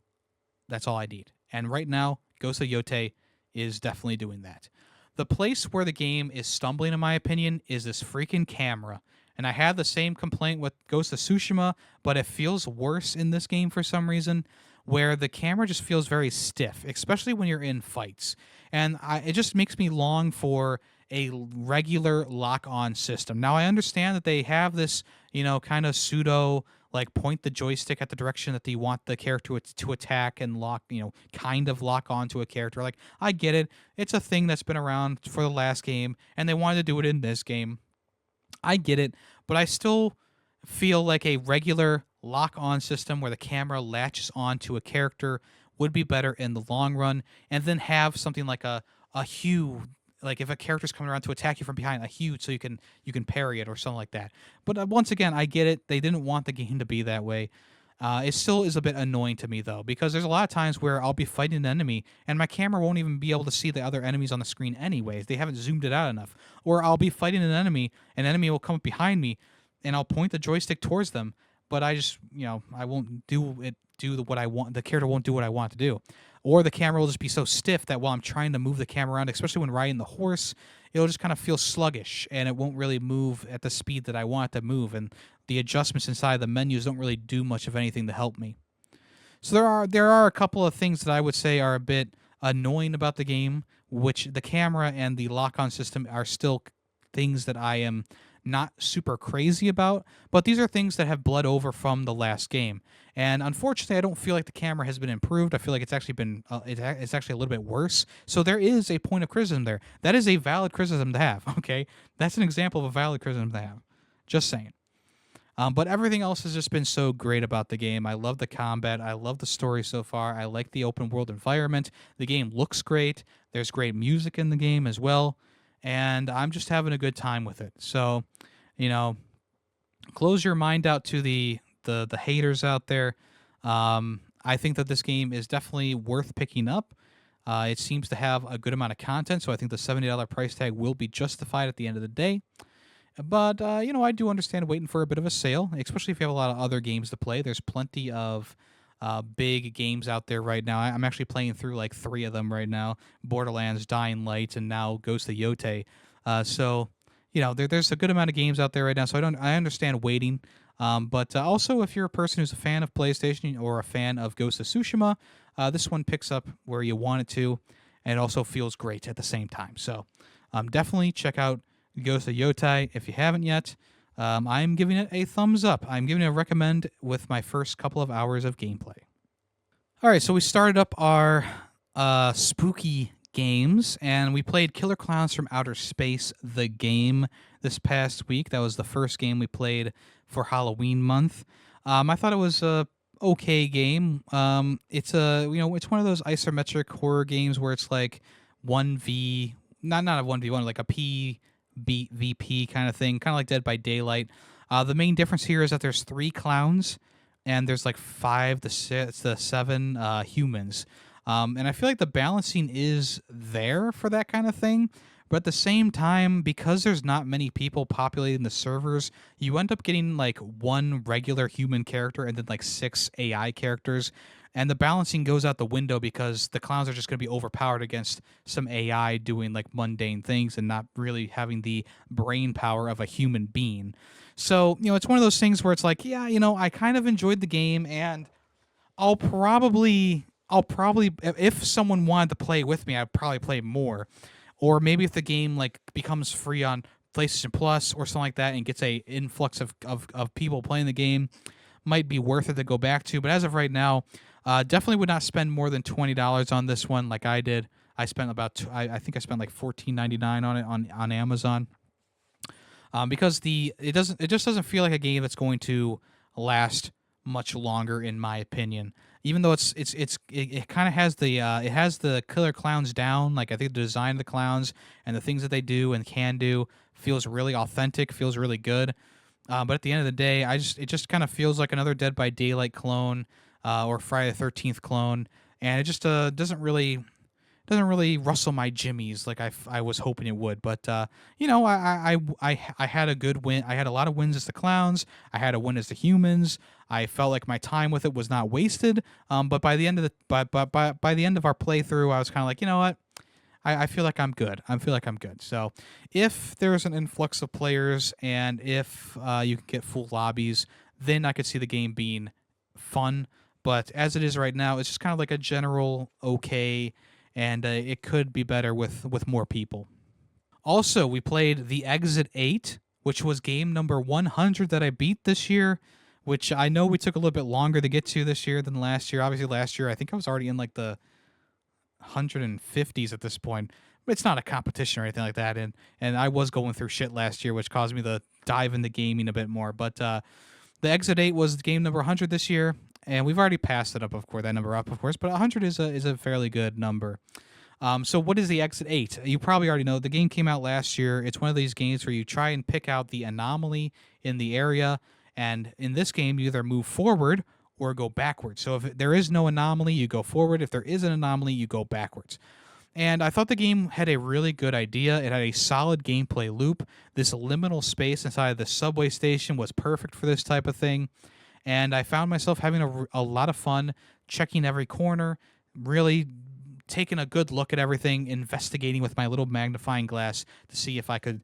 that's all I need. And right now, Ghost of Yotei is definitely doing that. The place where the game is stumbling, in my opinion, is this freaking camera. And I had the same complaint with Ghost of Tsushima, but it feels worse in this game for some reason, where the camera just feels very stiff, especially when you're in fights. And it just makes me long for a regular lock-on system. Now, I understand that they have this, kind of pseudo, like, point the joystick at the direction that they want the character to attack and lock, kind of lock onto a character. Like, I get it. It's a thing that's been around for the last game, and they wanted to do it in this game. I get it, but I still feel like a regular lock-on system where the camera latches onto a character would be better in the long run, and then have something like a hue, like if a character's coming around to attack you from behind, a hue so you can parry it or something like that. But once again, I get it. They didn't want the game to be that way. It still is a bit annoying to me, though, because there's a lot of times where I'll be fighting an enemy and my camera won't even be able to see the other enemies on the screen anyways. They haven't zoomed it out enough. Or I'll be fighting an enemy will come up behind me, and I'll point the joystick towards them, but I just, I won't do what I want. The character won't do what I want it to do. Or the camera will just be so stiff that while I'm trying to move the camera around, especially when riding the horse, it'll just kind of feel sluggish, and it won't really move at the speed that I want it to move, and the adjustments inside the menus don't really do much of anything to help me. So there are a couple of things that I would say are a bit annoying about the game, which the camera and the lock-on system are still things that I am not super crazy about, but these are things that have bled over from the last game. And unfortunately, I don't feel like the camera has been improved. I feel like it's actually been it's actually a little bit worse. So there is a point of criticism there. That is a valid criticism to have. Okay, that's an example of a valid criticism to have. Just saying. But everything else has just been so great about the game. I love the combat. I love the story so far. I like the open world environment. The game looks great. There's great music in the game as well. And I'm just having a good time with it. So, close your mind out to the haters out there. I think that this game is definitely worth picking up. It seems to have a good amount of content, so I think the $70 price tag will be justified at the end of the day. But, I do understand waiting for a bit of a sale, especially if you have a lot of other games to play. There's plenty of big games out there right now. I'm actually playing through like 3 of them right now. Borderlands, Dying Light, and now Ghost of Yotei. So, there's a good amount of games out there right now, so I understand waiting. But also, if you're a person who's a fan of PlayStation or a fan of Ghost of Tsushima, this one picks up where you want it to, and it also feels great at the same time. So definitely check out Ghost of Yotei if you haven't yet. I'm giving it a thumbs up. I'm giving it a recommend with my first couple of hours of gameplay. All right, so we started up our spooky games, and we played Killer Klowns from Outer Space, the game, this past week. That was the first game we played for Halloween month. I thought it was a okay game. It's it's one of those isometric horror games where it's like 1v, not a 1v1, like a PvP kind of thing, kind of like Dead by Daylight. The main difference here is that there's 3 clowns, and there's like 5 to 6 to 7 humans. And I feel like the balancing is there for that kind of thing. But at the same time, because there's not many people populating the servers, you end up getting like 1 regular human character and then like 6 AI characters. And the balancing goes out the window because the clowns are just going to be overpowered against some AI doing like mundane things and not really having the brain power of a human being. So, it's one of those things where it's like, yeah, I kind of enjoyed the game, and I'll probably if someone wanted to play with me, I'd probably play more. Or maybe if the game like becomes free on PlayStation Plus or something like that and gets a influx of people playing the game, might be worth it to go back to. But as of right now, definitely would not spend more than $20 on this one like I did. I spent I think I spent like $14.99 on it on Amazon. Because it just doesn't feel like a game that's going to last much longer, in my opinion. Even though it kind of has it has the killer clowns down. Like, I think the design of the clowns and the things that they do and can do feels really authentic, feels really good. But at the end of the day, it just kind of feels like another Dead by Daylight clone, or Friday the 13th clone, and it just doesn't really rustle my jimmies like I was hoping it would. But I had a good win. I had a lot of wins as the clowns. I had a win as the humans. I felt like my time with it was not wasted. But by the end of by the end of our playthrough, I was kind of like, you know what? I feel like I'm good. I feel like I'm good. So if there's an influx of players and if you can get full lobbies, then I could see the game being fun. But as it is right now, it's just kind of like a general okay, and it could be better with more people. Also, we played the Exit 8, which was game number 100 that I beat this year, which I know we took a little bit longer to get to this year than last year. Obviously, last year I think I was already in like the 150s at this point. It's not a competition or anything like that, and I was going through shit last year, which caused me to dive into gaming a bit more. But the Exit 8 was game number 100 this year, and we've already passed it up, of course, that number up, of course, but 100 is a fairly good number. So what is the Exit 8? You probably already know. The game came out last year. It's one of these games where you try and pick out the anomaly in the area, and in this game, you either move forward or go backwards. So if there is no anomaly, you go forward. If there is an anomaly, you go backwards. And I thought the game had a really good idea. It had a solid gameplay loop. This liminal space inside of the subway station was perfect for this type of thing. And I found myself having a lot of fun checking every corner, really taking a good look at everything, investigating with my little magnifying glass to see if I could,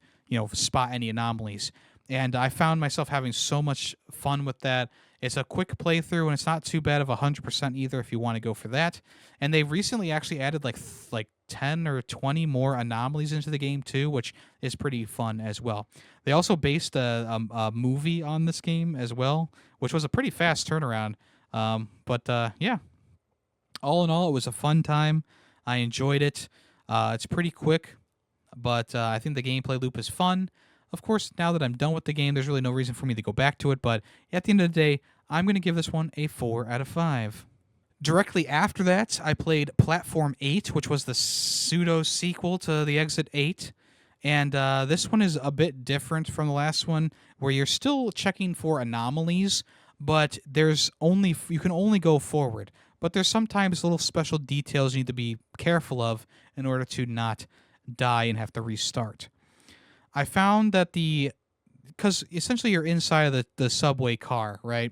spot any anomalies. And I found myself having so much fun with that. It's a quick playthrough, and it's not too bad of 100% either if you want to go for that. And they recently actually added like 10 or 20 more anomalies into the game too, which is pretty fun as well. They also based a movie on this game as well, which was a pretty fast turnaround. But yeah, all in all, it was a fun time. I enjoyed it. It's pretty quick, but I think the gameplay loop is fun. Of course, now that I'm done with the game, there's really no reason for me to go back to it, but at the end of the day, I'm going to give this one a 4 out of 5. Directly after that, I played Platform 8, which was the pseudo-sequel to the Exit 8, and this one is a bit different from the last one, where you're still checking for anomalies, but you can only go forward. But there's sometimes little special details you need to be careful of in order to not die and have to restart. I found that because essentially you're inside of the subway car, right?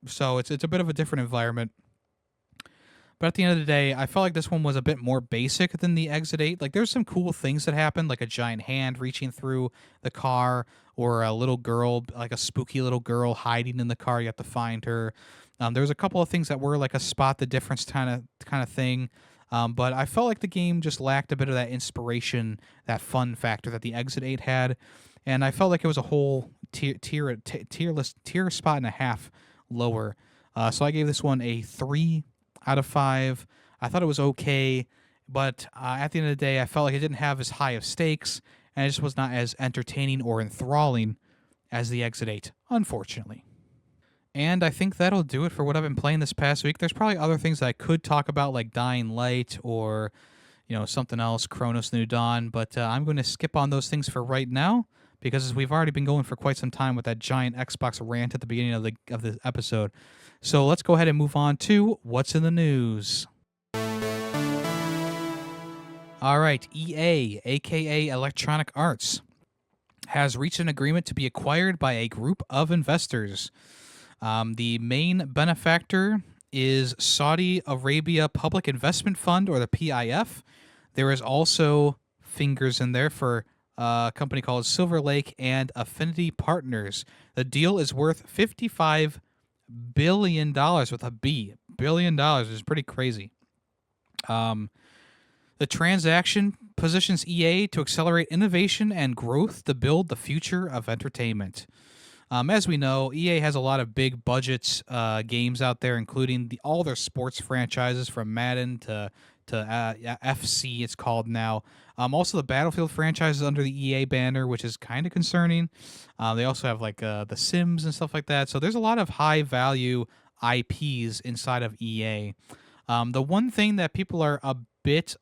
So it's a bit of a different environment. But at the end of the day, I felt like this one was a bit more basic than the Exit 8. Like, there's some cool things that happened, like a giant hand reaching through the car, or a little girl, like a spooky little girl hiding in the car. You have to find her. There was a couple of things that were like a spot the difference kind of thing. But I felt like the game just lacked a bit of that inspiration, that fun factor that the Exit 8 had, and I felt like it was a whole tier spot and a half lower. So I gave this one a 3 out of 5. I thought it was okay, but at the end of the day, I felt like it didn't have as high of stakes, and it just was not as entertaining or enthralling as the Exit 8, unfortunately. And I think that'll do it for what I've been playing this past week. There's probably other things that I could talk about, like Dying Light or, something else, Chronos New Dawn, but I'm going to skip on those things for right now. because we've already been going for quite some time with that giant Xbox rant at the beginning of the episode. So let's go ahead and move on to what's in the news. All right, EA, aka Electronic Arts, has reached an agreement to be acquired by a group of investors. The main benefactor is Saudi Arabia Public Investment Fund, or the PIF. There is also fingers in there for a company called Silver Lake and Affinity Partners. The deal is worth $55 billion with a B. $1 billion is pretty crazy. The transaction positions EA to accelerate innovation and growth to build the future of entertainment. As we know, EA has a lot of big budget games out there, including all their sports franchises from Madden to FC, it's called now. Also, the Battlefield franchises under the EA banner, which is kind of concerning. They also have like The Sims and stuff like that. So there's a lot of high value IPs inside of EA. The one thing that people are a bit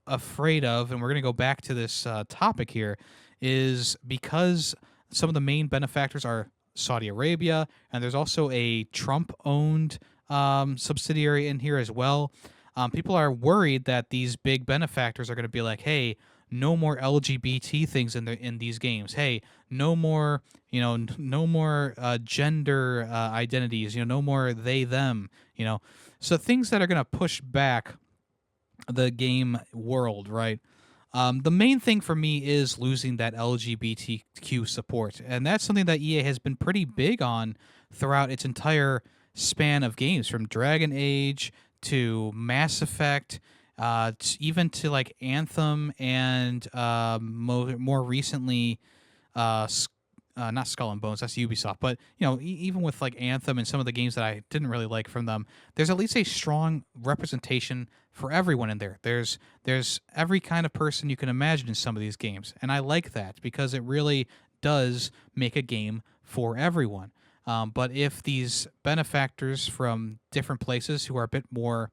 afraid of, and we're going to go back to this topic here, is because some of the main benefactors are Saudi Arabia, and there's also a Trump-owned subsidiary in here as well. People are worried that these big benefactors are going to be like, "Hey, no more LGBT things in these games. Hey, no more, no more gender identities. No more they them. So things that are going to push back the game world, right?" The main thing for me is losing that LGBTQ support, and that's something that EA has been pretty big on throughout its entire span of games, from Dragon Age to Mass Effect, even to like Anthem, and more recently, not Skull and Bones, that's Ubisoft, but even with like Anthem and some of the games that I didn't really like from them, there's at least a strong representation for everyone in there. There's every kind of person you can imagine in some of these games, and I like that because it really does make a game for everyone. But if these benefactors from different places who are a bit more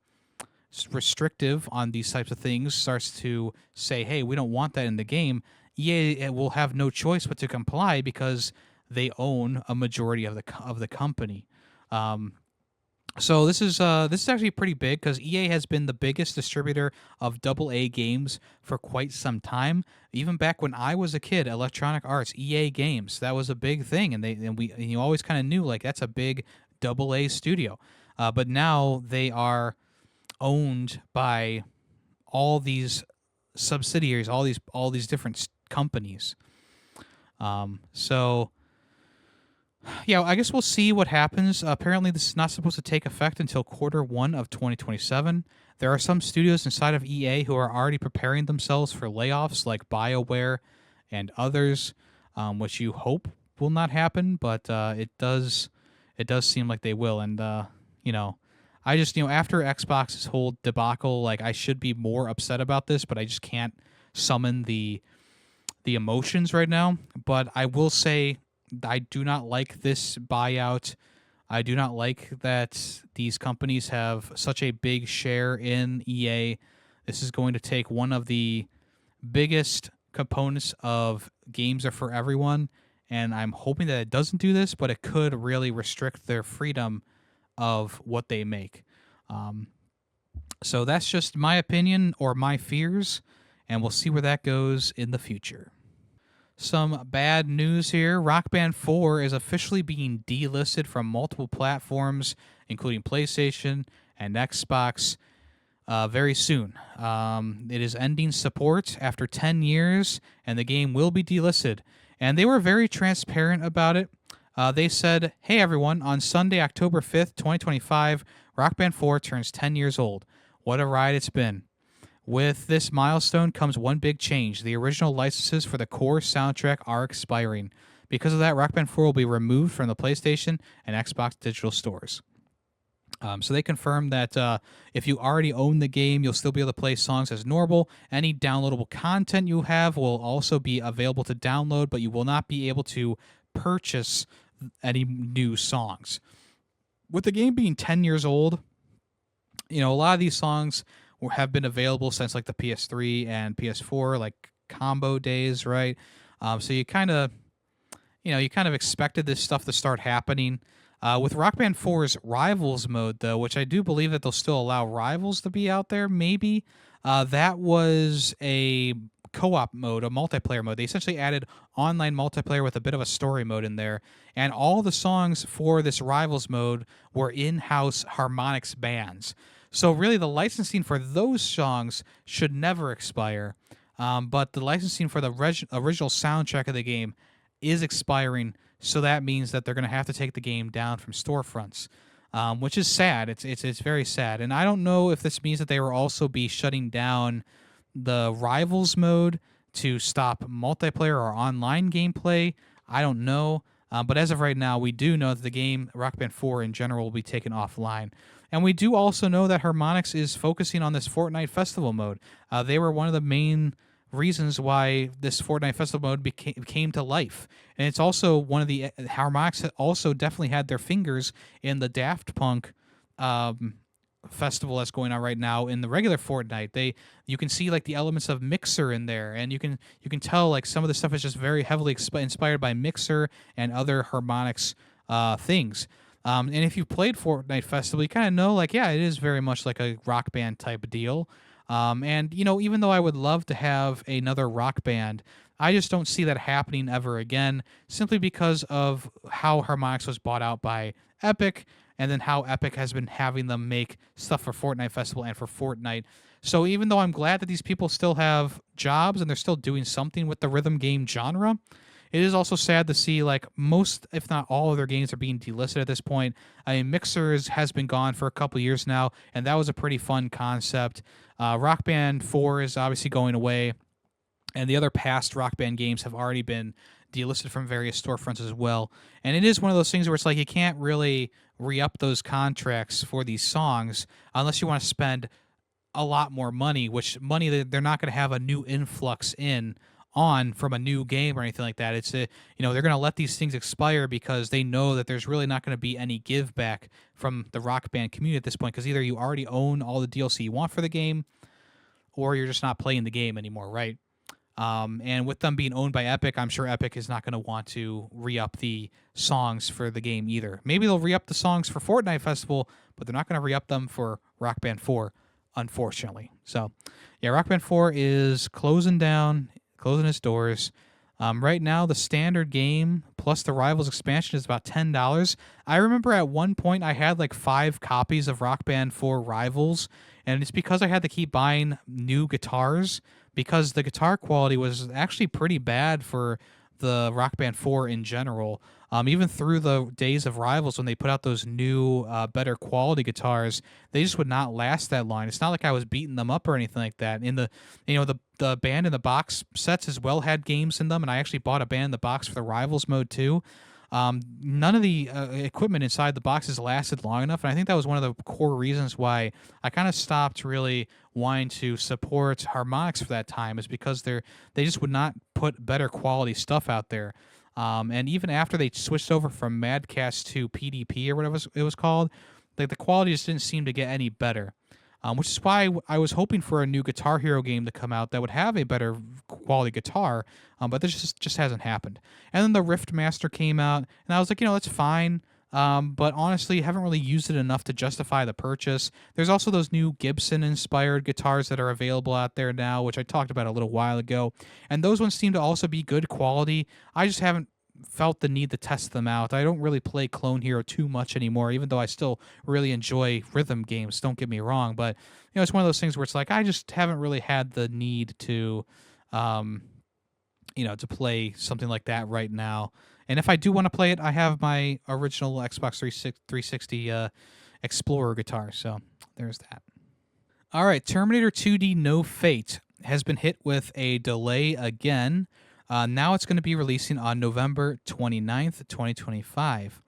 restrictive on these types of things starts to say, "Hey, we don't want that in the game," EA will have no choice but to comply because they own a majority of the company. So this is actually pretty big because EA has been the biggest distributor of AA games for quite some time. Even back when I was a kid, Electronic Arts, EA Games, that was a big thing, and you always kind of knew like that's a big AA studio. But now they are owned by all these subsidiaries, all these different companies. So yeah, I guess we'll see what happens. Apparently, this is not supposed to take effect until Q1 of 2027. There are some studios inside of EA who are already preparing themselves for layoffs, like BioWare and others, which you hope will not happen, but it does seem like they will. And I just after Xbox's whole debacle, like I should be more upset about this, but I just can't summon the emotions right now. But I will say, I do not like this buyout. I do not like that these companies have such a big share in EA. This is going to take one of the biggest components of games are for everyone, and I'm hoping that it doesn't do this, but it could really restrict their freedom of what they make. So that's just my opinion or my fears, and we'll see where that goes in the future. Some bad news here. Rock Band 4 is officially being delisted from multiple platforms, including PlayStation and Xbox, very soon. It is ending support after 10 years, and the game will be delisted. And they were very transparent about it. They said, "Hey everyone, on Sunday, October 5th, 2025, Rock Band 4 turns 10 years old. What a ride it's been. With this milestone comes one big change. The original licenses for the core soundtrack are expiring. Because of that, Rock Band 4 will be removed from the PlayStation and Xbox digital stores." So they confirmed that if you already own the game, you'll still be able to play songs as normal. Any downloadable content you have will also be available to download, but you will not be able to purchase any new songs. With the game being 10 years old, a lot of these songs have been available since like the PS3 and PS4, like combo days, right? So you kind of you kind of expected this stuff to start happening. With Rock Band 4's Rivals mode, though, which I do believe that they'll still allow Rivals to be out there, maybe, that was a co-op mode, a multiplayer mode. They essentially added online multiplayer with a bit of a story mode in there, and all the songs for this Rivals mode were in-house harmonics bands. So really, the licensing for those songs should never expire, but the licensing for the original soundtrack of the game is expiring, so that means that they're going to have to take the game down from storefronts, which is sad. It's very sad, and I don't know if this means that they will also be shutting down the Rivals mode to stop multiplayer or online gameplay. I don't know, but as of right now, we do know that the game Rock Band 4 in general will be taken offline. And we do also know that Harmonix is focusing on this Fortnite Festival mode. They were one of the main reasons why this Fortnite Festival mode came to life. And it's also one of the Harmonix also definitely had their fingers in the Daft Punk festival that's going on right now in the regular Fortnite. You can see like the elements of Mixer in there, and you can tell like some of the stuff is just very heavily inspired by Mixer and other Harmonix things. And if you've played Fortnite Festival, you kind of know, like, yeah, it is very much like a Rock Band type of deal. And, even though I would love to have another Rock Band, I just don't see that happening ever again, simply because of how Harmonix was bought out by Epic, and then how Epic has been having them make stuff for Fortnite Festival and for Fortnite. So even though I'm glad that these people still have jobs and they're still doing something with the rhythm game genre, it is also sad to see like most, if not all, of their games are being delisted at this point. I mean, Mixers has been gone for a couple years now, and that was a pretty fun concept. Rock Band 4 is obviously going away, and the other past Rock Band games have already been delisted from various storefronts as well. And it is one of those things where it's like you can't really re-up those contracts for these songs unless you want to spend a lot more money, which money that they're not going to have a new influx on from a new game or anything like that. It's they're going to let these things expire because they know that there's really not going to be any give back from the Rock Band community at this point, because either you already own all the DLC you want for the game, or you're just not playing the game anymore, right? And with them being owned by Epic, I'm sure Epic is not going to want to re-up the songs for the game either. Maybe they'll re-up the songs for Fortnite Festival, but they're not going to re-up them for Rock Band 4, unfortunately. So, yeah, Rock Band 4 is closing its doors. Right now, the standard game plus the Rivals expansion is about $10. I remember at one point I had like 5 copies of Rock Band 4 Rivals, and it's because I had to keep buying new guitars, because the guitar quality was actually pretty bad for the Rock Band 4 in general. Even through the days of Rivals, when they put out those new, better quality guitars, they just would not last that long. It's not like I was beating them up or anything like that. In the band in the box sets as well had games in them, and I actually bought a band in the box for the Rivals mode too. None of the equipment inside the boxes lasted long enough, and I think that was one of the core reasons why I kind of stopped really wanting to support Harmonix for that time, is because they just would not put better quality stuff out there. And even after they switched over from Madcast to PDP or whatever it was called, like the quality just didn't seem to get any better. Which is why I was hoping for a new Guitar Hero game to come out that would have a better quality guitar, but this just hasn't happened. And then the Rift Master came out, and I was like, that's fine, but honestly, haven't really used it enough to justify the purchase. There's also those new Gibson-inspired guitars that are available out there now, which I talked about a little while ago, and those ones seem to also be good quality. I just haven't felt the need to test them out. I don't really play Clone Hero too much anymore, even though I still really enjoy rhythm games, don't get me wrong, but it's one of those things where it's like I just haven't really had the need to to play something like that right now. And if I do want to play it, I have my original Xbox 360 Explorer guitar, so there's that. All right, Terminator 2D No Fate has been hit with a delay again. Now it's going to be releasing on November 29th, 2025.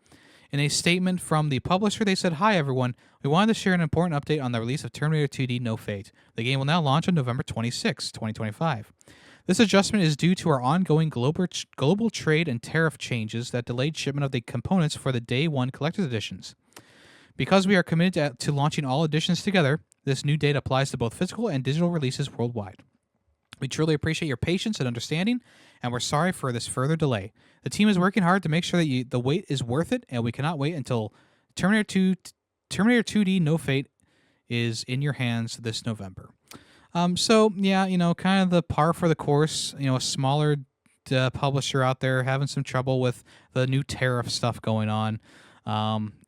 In a statement from the publisher, they said, "Hi, everyone. We wanted to share an important update on the release of Terminator 2D No Fate. The game will now launch on November 26th, 2025. This adjustment is due to our ongoing global trade and tariff changes that delayed shipment of the components for the Day 1 Collector's Editions. Because we are committed to launching all editions together, this new date applies to both physical and digital releases worldwide. We truly appreciate your patience and understanding, and we're sorry for this further delay. The team is working hard to make sure that the wait is worth it, and we cannot wait until Terminator 2, Terminator 2D No Fate is in your hands this November. So yeah, kind of the par for the course. A smaller publisher out there having some trouble with the new tariff stuff going on,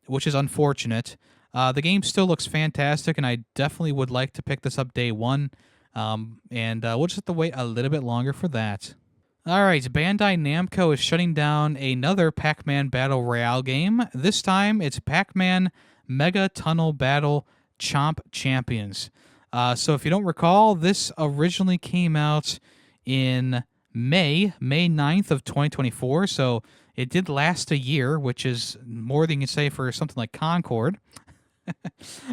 which is unfortunate. The game still looks fantastic, and I definitely would like to pick this up day one. And we'll just have to wait a little bit longer for that. All right, Bandai Namco is shutting down another Pac-Man Battle Royale game. This time, it's Pac-Man Mega Tunnel Battle Chomp Champions. So if you don't recall, this originally came out in May 9th of 2024. So it did last a year, which is more than you can say for something like Concord.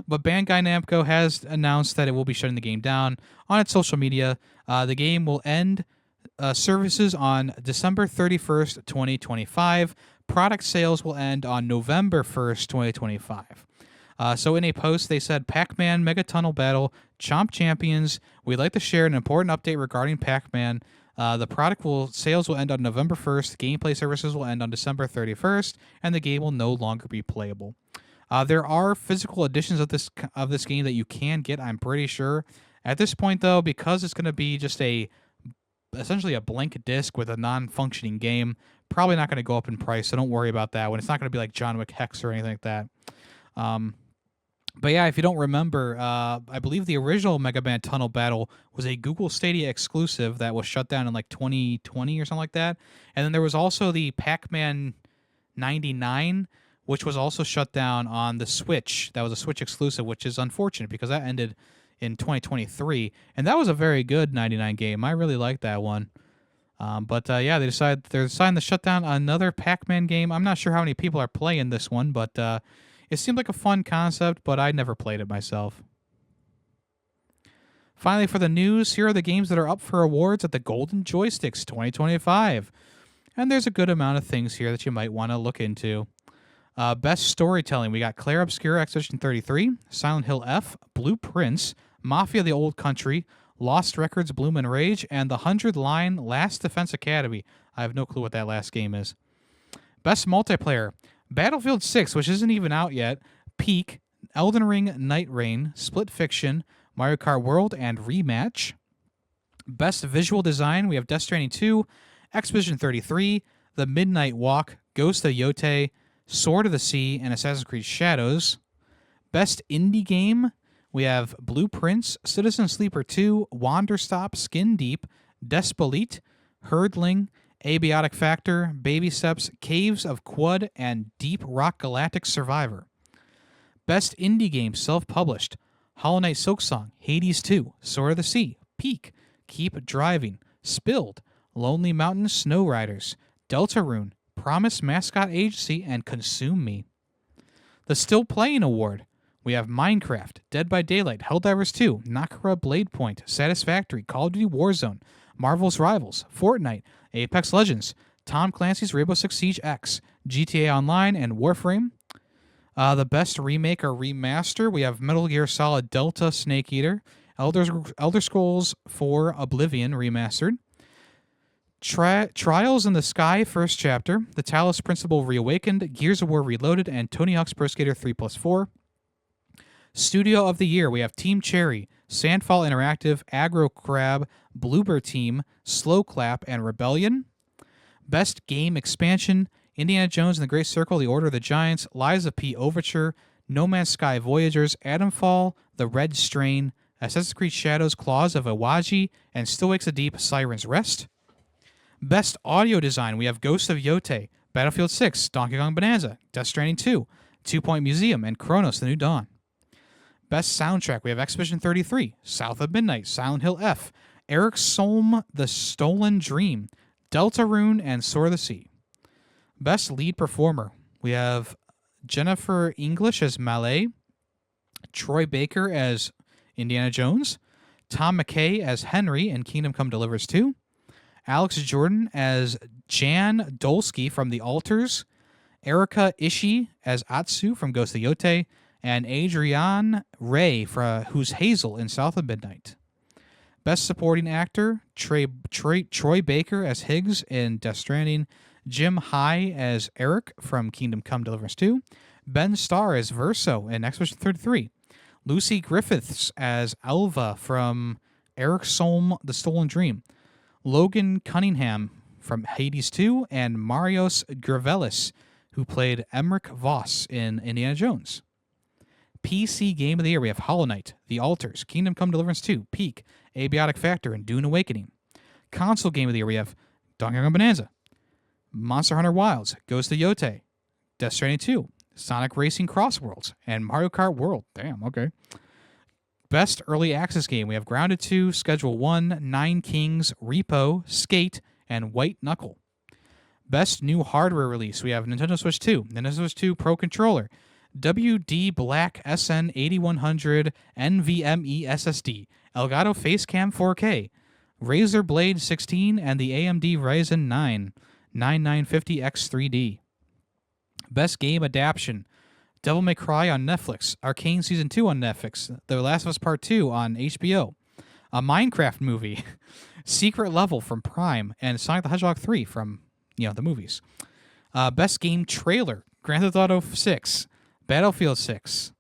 But Bandai Namco has announced that it will be shutting the game down on its social media. The game will end services on December 31st, 2025. Product sales will end on November 1st, 2025. So in a post, they said, Pac-Man Mega Tunnel Battle Chomp Champions. We'd like to share an important update regarding Pac-Man. The product sales will end on November 1st. Gameplay services will end on December 31st, and the game will no longer be playable. There are physical editions of this game that you can get, I'm pretty sure. At this point, though, because it's going to be just essentially a blank disc with a non-functioning game, probably not going to go up in price, so don't worry about that one. It's not going to be like John Wick Hex or anything like that. But yeah, if you don't remember, I believe the original Mega Man Tunnel Battle was a Google Stadia exclusive that was shut down in like 2020 or something like that. And then there was also the Pac-Man 99, which was also shut down on the Switch. That was a Switch exclusive, which is unfortunate because that ended in 2023. And that was a very good 99 game. I really liked that one. But yeah, they're deciding to shut down another Pac-Man game. I'm not sure how many people are playing this one, but it seemed like a fun concept, but I never played it myself. Finally, for the news, here are the games that are up for awards at the Golden Joysticks 2025. And there's a good amount of things here that you might want to look into. Best Storytelling, we got Claire Obscura Expedition 33, Silent Hill F, Blue Prince, Mafia the Old Country, Lost Records Bloom and Rage, and the 100-line Last Defense Academy. I have no clue what that last game is. Best Multiplayer, Battlefield 6, which isn't even out yet, Peak, Elden Ring Night Rain, Split Fiction, Mario Kart World, and Rematch. Best Visual Design, we have Death Stranding 2, Expedition 33, The Midnight Walk, Ghost of Yotei, Sword of the Sea, and Assassin's Creed Shadows. Best Indie Game, we have Blue Prince, Citizen Sleeper 2, Wanderstop, Skin Deep, Despelite, Herdling, Abiotic Factor, Baby Steps, Caves of Quad, and Deep Rock Galactic Survivor. Best Indie Game, Self-Published, Hollow Knight Silksong, Hades 2, Sword of the Sea, Peak, Keep Driving, Spilled, Lonely Mountain Snow Riders, Deltarune, Promise Mascot Agency, and Consume Me. The Still Playing Award, we have Minecraft, Dead by Daylight, Helldivers 2, Nakara Blade Point, Satisfactory, Call of Duty Warzone, Marvel's Rivals, Fortnite, Apex Legends, Tom Clancy's Rainbow Six Siege X, GTA Online, and Warframe. The Best Remake or Remaster, we have Metal Gear Solid Delta Snake Eater, Elder Scrolls 4 Oblivion Remastered, Trials in the Sky First Chapter, The Talos Principle Reawakened, Gears of War Reloaded, and Tony Hawk's Pro Skater 3+4. Studio of the Year, we have Team Cherry, Sandfall Interactive, Aggro Crab, Bloober Team, Slow Clap, and Rebellion. Best Game Expansion, Indiana Jones and the Great Circle, The Order of the Giants, Lies of P Overture, No Man's Sky Voyagers, Atomfall, The Red Strain, Assassin's Creed Shadows, Claws of Awaji, and Still Wakes the Deep, Siren's Rest. Best Audio Design, we have Ghost of Yotei, Battlefield 6, Donkey Kong Bonanza, Death Stranding 2, 2 Point Museum, and Chronos The New Dawn. Best Soundtrack, we have Expedition 33, South of Midnight, Silent Hill F, Eric Solm, The Stolen Dream, Deltarune, and Sword of the Sea. Best Lead Performer, we have Jennifer English as Malay, Troy Baker as Indiana Jones, Tom McKay as Henry in Kingdom Come Deliverance 2, Alex Jordan as Jan Dolsky from The Alters, Erica Ishii as Atsu from Ghost of Yotei, and Adrienne Ray, who's Hazel in South of Midnight. Best Supporting Actor, Troy Baker as Higgs in Death Stranding, Jim High as Eric from Kingdom Come Deliverance 2, Ben Starr as Verso in Expedition 33, Lucy Griffiths as Elva from Eric Solm, The Stolen Dream, Logan Cunningham from Hades 2, and Marios Gravelis, who played Emmerich Voss in Indiana Jones. PC Game of the Year, we have Hollow Knight, The Altars, Kingdom Come Deliverance 2, Peak, Abiotic Factor, and Dune Awakening. Console Game of the Year, we have Donkey Kong Bonanza, Monster Hunter Wilds, Ghost of Yotei, Death Stranding 2, Sonic Racing Cross Worlds, and Mario Kart World. Damn, okay. Best Early Access Game, we have Grounded 2, Schedule 1, Nine Kings, Repo, Skate, and White Knuckle. Best New Hardware Release, we have Nintendo Switch 2, Nintendo Switch 2 Pro Controller, WD Black SN8100 NVMe SSD, Elgato Facecam 4K, Razer Blade 16, and the AMD Ryzen 9 9950X3D. Best Game Adaption, Devil May Cry on Netflix, Arcane Season 2 on Netflix, The Last of Us Part 2 on HBO, a Minecraft movie, Secret Level from Prime, and Sonic the Hedgehog 3 from, the movies. Best Game Trailer, Grand Theft Auto 6, Battlefield 6,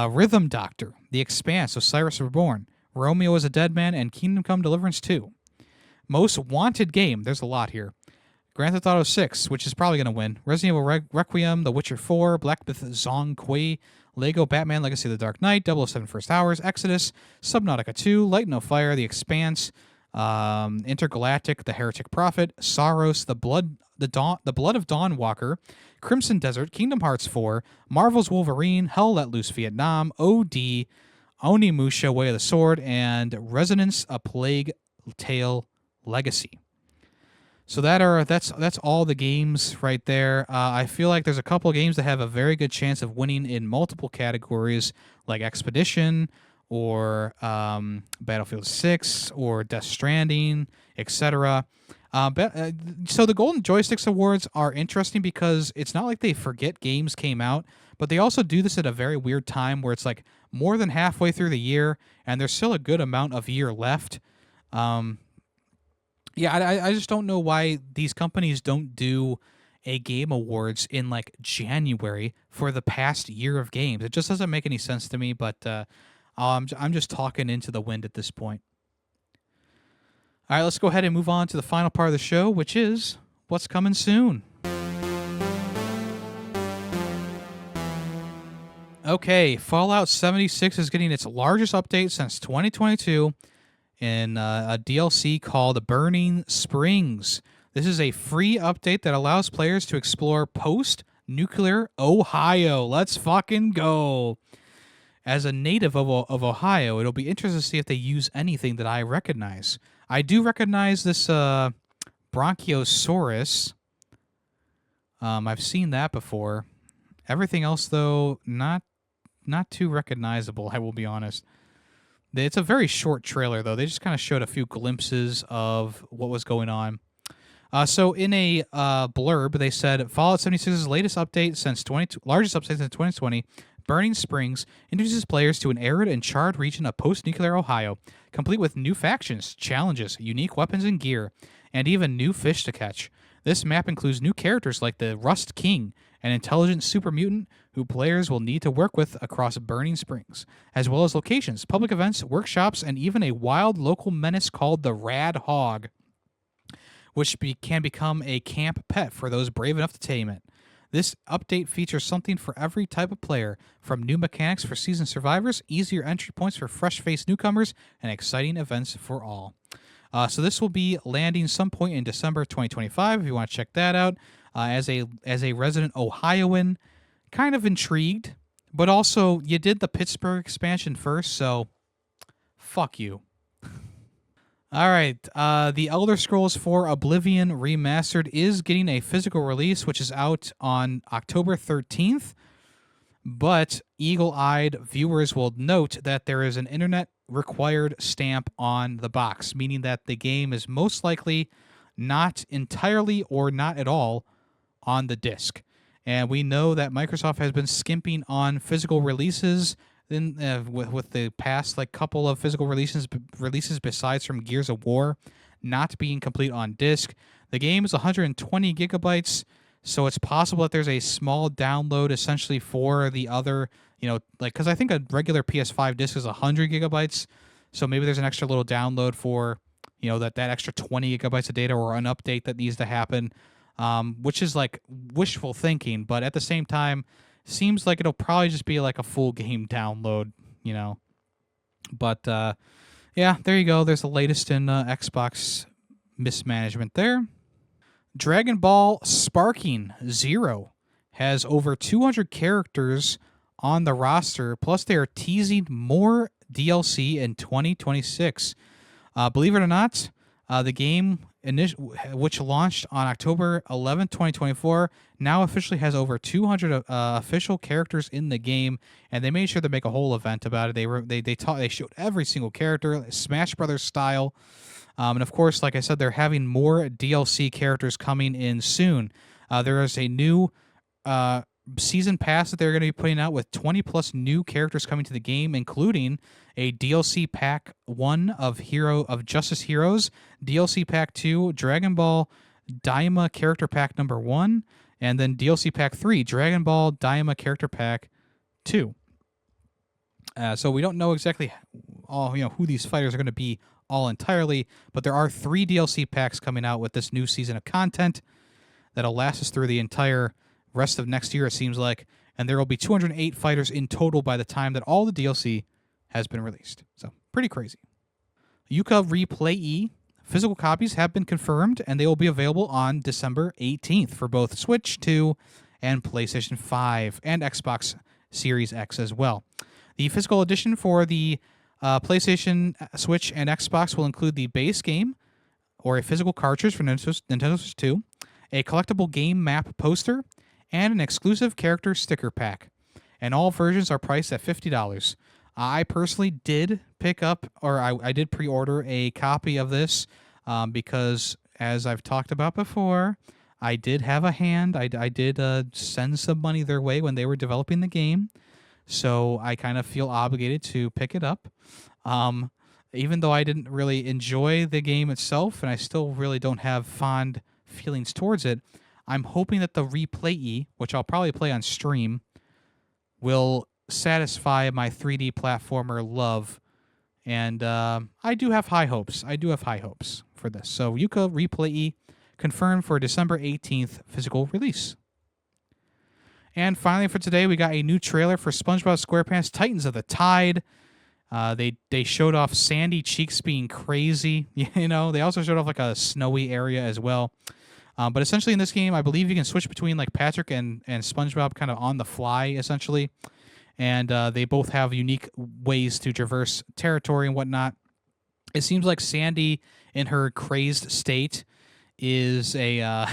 Rhythm Doctor, The Expanse, Osiris Reborn, Romeo is a Dead Man, and Kingdom Come Deliverance 2. Most Wanted Game, there's a lot here. Grand Theft Auto 6, which is probably going to win. Resident Evil Requiem, The Witcher 4, Black Myth Zong Kui, Lego Batman Legacy of the Dark Knight, 007 First Hours, Exodus, Subnautica 2, Light No Fire, The Expanse, Intergalactic, The Heretic Prophet, Saros, The Blood of Dawnwalker, Crimson Desert, Kingdom Hearts 4, Marvel's Wolverine, Hell Let Loose Vietnam, OD, Onimusha Way of the Sword, and Resonance: A Plague Tale Legacy. So that's all the games right there. I feel like there's a couple of games that have a very good chance of winning in multiple categories, like Expedition or Battlefield 6 or Death Stranding, etc. So the Golden Joysticks Awards are interesting because it's not like they forget games came out, but they also do this at a very weird time where it's like more than halfway through the year and there's still a good amount of year left. I just don't know why these companies don't do a game awards in like January for the past year of games. It just doesn't make any sense to me, but I'm just talking into the wind at this point. All right, let's go ahead and move on to the final part of the show, which is what's coming soon. Okay, Fallout 76 is getting its largest update since 2022 in a DLC called Burning Springs. This is a free update that allows players to explore post-nuclear Ohio. Let's fucking go. As a native of Ohio, it'll be interesting to see if they use anything that I recognize. I do recognize this Bronchiosaurus. I've seen that before. Everything else, though, not too recognizable, I will be honest. It's a very short trailer, though. They just kind of showed a few glimpses of what was going on. So in a blurb, they said Fallout 76's latest update largest update since 2020, Burning Springs, introduces players to an arid and charred region of post-nuclear Ohio, complete with new factions, challenges, unique weapons and gear, and even new fish to catch. This map includes new characters like the Rust King, an intelligent super mutant who players will need to work with across Burning Springs, as well as locations, public events, workshops, and even a wild local menace called the Rad Hog, which can become a camp pet for those brave enough to tame it. This update features something for every type of player, from new mechanics for seasoned survivors, easier entry points for fresh-faced newcomers, and exciting events for all. So this will be landing some point in December 2025 if you want to check that out. As a resident Ohioan, kind of intrigued, but also you did the Pittsburgh expansion first, so fuck you. All right, the Elder Scrolls 4 Oblivion Remastered is getting a physical release, which is out on October 13th, but eagle-eyed viewers will note that there is an internet-required stamp on the box, meaning that the game is most likely not entirely or not at all on the disc. And we know that Microsoft has been skimping on physical releases then with the past like couple of physical releases besides from Gears of War not being complete on disc. The game is 120 gigabytes, so it's possible that there's a small download essentially for the other, like because I think a regular PS5 disc is 100 gigabytes, so maybe there's an extra little download for that extra 20 gigabytes of data or an update that needs to happen, which is like wishful thinking, but at the same time, seems like it'll probably just be like a full game download, But yeah, there you go. There's the latest in Xbox mismanagement there. Dragon Ball Sparking Zero has over 200 characters on the roster, plus they are teasing more DLC in 2026. Believe it or not, the game, which launched on October 11th, 2024, now officially has over 200 official characters in the game, and they made sure to make a whole event about it. They showed every single character, Smash Brothers style, and of course, like I said, they're having more DLC characters coming in soon. There is a new season pass that they're going to be putting out with 20 plus new characters coming to the game, including a DLC pack 1 of Justice Heroes, DLC pack 2 Dragon Ball Daima character pack number 1, and then DLC pack 3 Dragon Ball Daima character pack 2. So we don't know exactly who these fighters are going to be all entirely, but there are 3 DLC packs coming out with this new season of content that'll last us through the entire rest of next year, it seems like, and there will be 208 fighters in total by the time that all the DLC has been released. So, pretty crazy. Yooka-Replaylee physical copies have been confirmed, and they will be available on December 18th for both Switch 2 and PlayStation 5 and Xbox Series X as well. The physical edition for the PlayStation, Switch, and Xbox will include the base game, or a physical cartridge for Nintendo Switch 2, a collectible game map poster, and an exclusive character sticker pack. And all versions are priced at $50. I personally did pick up, or I did pre-order a copy of this because, as I've talked about before, I did have a hand. I did send some money their way when they were developing the game. So I kind of feel obligated to pick it up. Even though I didn't really enjoy the game itself, and I still really don't have fond feelings towards it, I'm hoping that the Replayee, which I'll probably play on stream, will satisfy my 3D platformer love. And I do have high hopes. For this. So Yooka-Replaylee confirmed for December 18th physical release. And finally for today, we got a new trailer for SpongeBob SquarePants Titans of the Tide. They showed off Sandy Cheeks being crazy. They also showed off like a snowy area as well. But essentially in this game, I believe you can switch between like Patrick and SpongeBob kind of on the fly, essentially. And they both have unique ways to traverse territory and whatnot. It seems like Sandy, in her crazed state, is a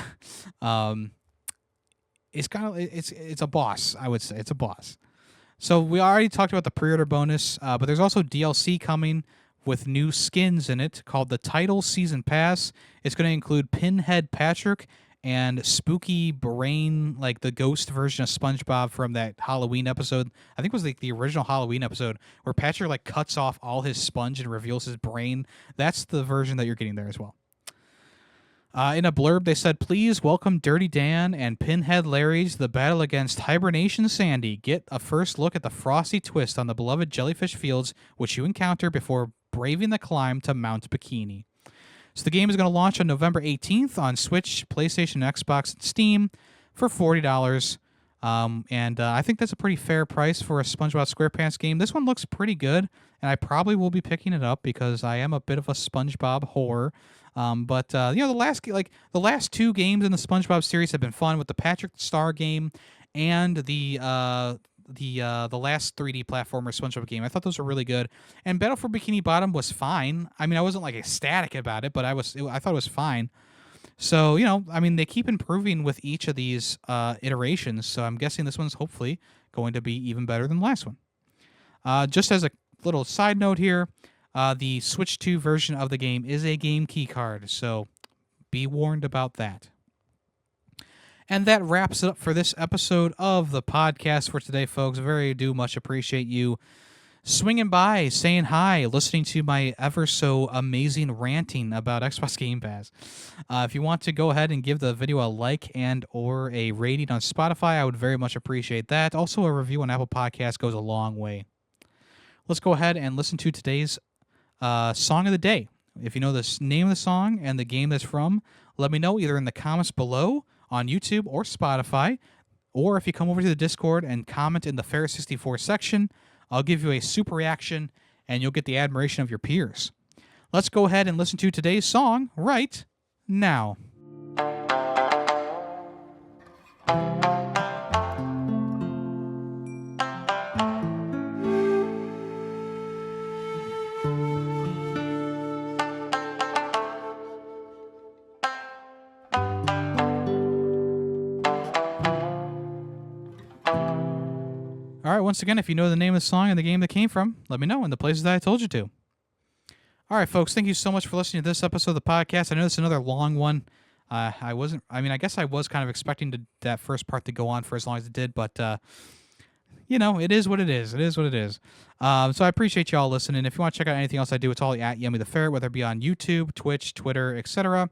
it's a boss. I would say it's a boss. So we already talked about the pre-order bonus, but there's also DLC coming with new skins in it called the Title Season Pass. It's going to include Pinhead Patrick and Spooky Brain, like the ghost version of SpongeBob from that Halloween episode. I think it was like the original Halloween episode where Patrick like cuts off all his sponge and reveals his brain. That's the version that you're getting there as well. In a blurb, they said, "Please welcome Dirty Dan and Pinhead Larry to the battle against Hibernation Sandy. Get a first look at the frosty twist on the beloved jellyfish fields which you encounter before braving the climb to Mount Bikini." So the game is going to launch on November 18th on Switch, PlayStation, Xbox, and Steam for $40. And I think that's a pretty fair price for a SpongeBob SquarePants game. This one looks pretty good, and I probably will be picking it up because I am a bit of a SpongeBob whore. But the last 2 games in the SpongeBob series have been fun, with the Patrick Star game and the last 3D platformer SpongeBob game. I thought those were really good. And Battle for Bikini Bottom was fine. I mean, I wasn't like ecstatic about it, but I thought it was fine. So, they keep improving with each of these iterations. So I'm guessing this one's hopefully going to be even better than the last one. Just as a little side note here, the Switch 2 version of the game is a game key card. So be warned about that. And that wraps it up for this episode of the podcast for today, folks. Very do much appreciate you swinging by, saying hi, listening to my ever so amazing ranting about Xbox Game Pass. If you want to go ahead and give the video a like and or a rating on Spotify, I would very much appreciate that. Also, a review on Apple Podcasts goes a long way. Let's go ahead and listen to today's song of the day. If you know the name of the song and the game that's from, let me know either in the comments below on YouTube or Spotify, or if you come over to the Discord and comment in the Ferret64 section, I'll give you a super reaction and you'll get the admiration of your peers. Let's go ahead and listen to today's song right now. All right, once again, if you know the name of the song and the game that came from, let me know in the places that I told you to. All right, folks, thank you so much for listening to this episode of the podcast. I know it's another long one. I guess I was kind of expecting that first part to go on for as long as it did, but, it is what it is. It is what it is. So I appreciate y'all listening. If you want to check out anything else I do, it's all at Yemmy the Ferret, whether it be on YouTube, Twitch, Twitter, etc.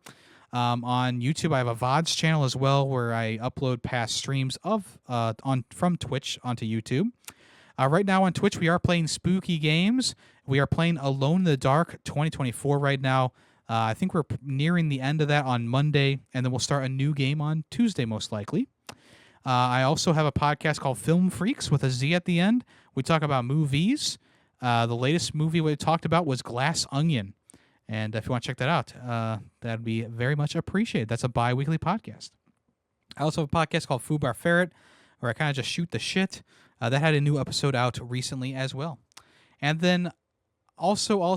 On YouTube, I have a VODs channel as well where I upload past streams from Twitch onto YouTube. Right now on Twitch, we are playing spooky games. We are playing Alone in the Dark 2024 right now. I think we're nearing the end of that on Monday, and then we'll start a new game on Tuesday, most likely. I also have a podcast called Film Freaks with a Z at the end. We talk about movies. The latest movie we talked about was Glass Onion. And if you want to check that out, that'd be very much appreciated. That's a bi-weekly podcast. I also have a podcast called Fubar Ferret, where I kind of just shoot the shit. That had a new episode out recently as well. And then also,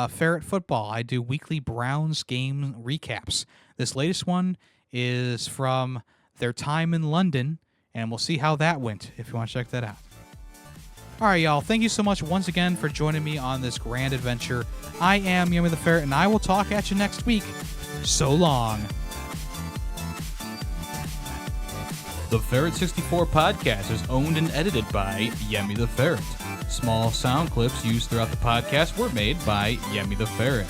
Ferret Football. I do weekly Browns game recaps. This latest one is from their time in London, and we'll see how that went if you want to check that out. All right, y'all. Thank you so much once again for joining me on this grand adventure. I am Yemmy the Ferret, and I will talk at you next week. So long. The Ferret64 podcast is owned and edited by Yemmy the Ferret. Small sound clips used throughout the podcast were made by Yemmy the Ferret.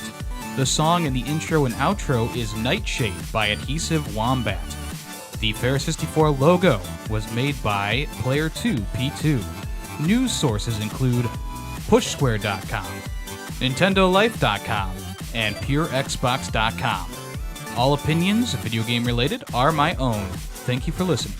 The song in the intro and outro is Nightshade by Adhesive Wombat. The Ferret64 logo was made by Player2P2. News sources include PushSquare.com, NintendoLife.com, and PureXbox.com. All opinions, video game related, are my own. Thank you for listening.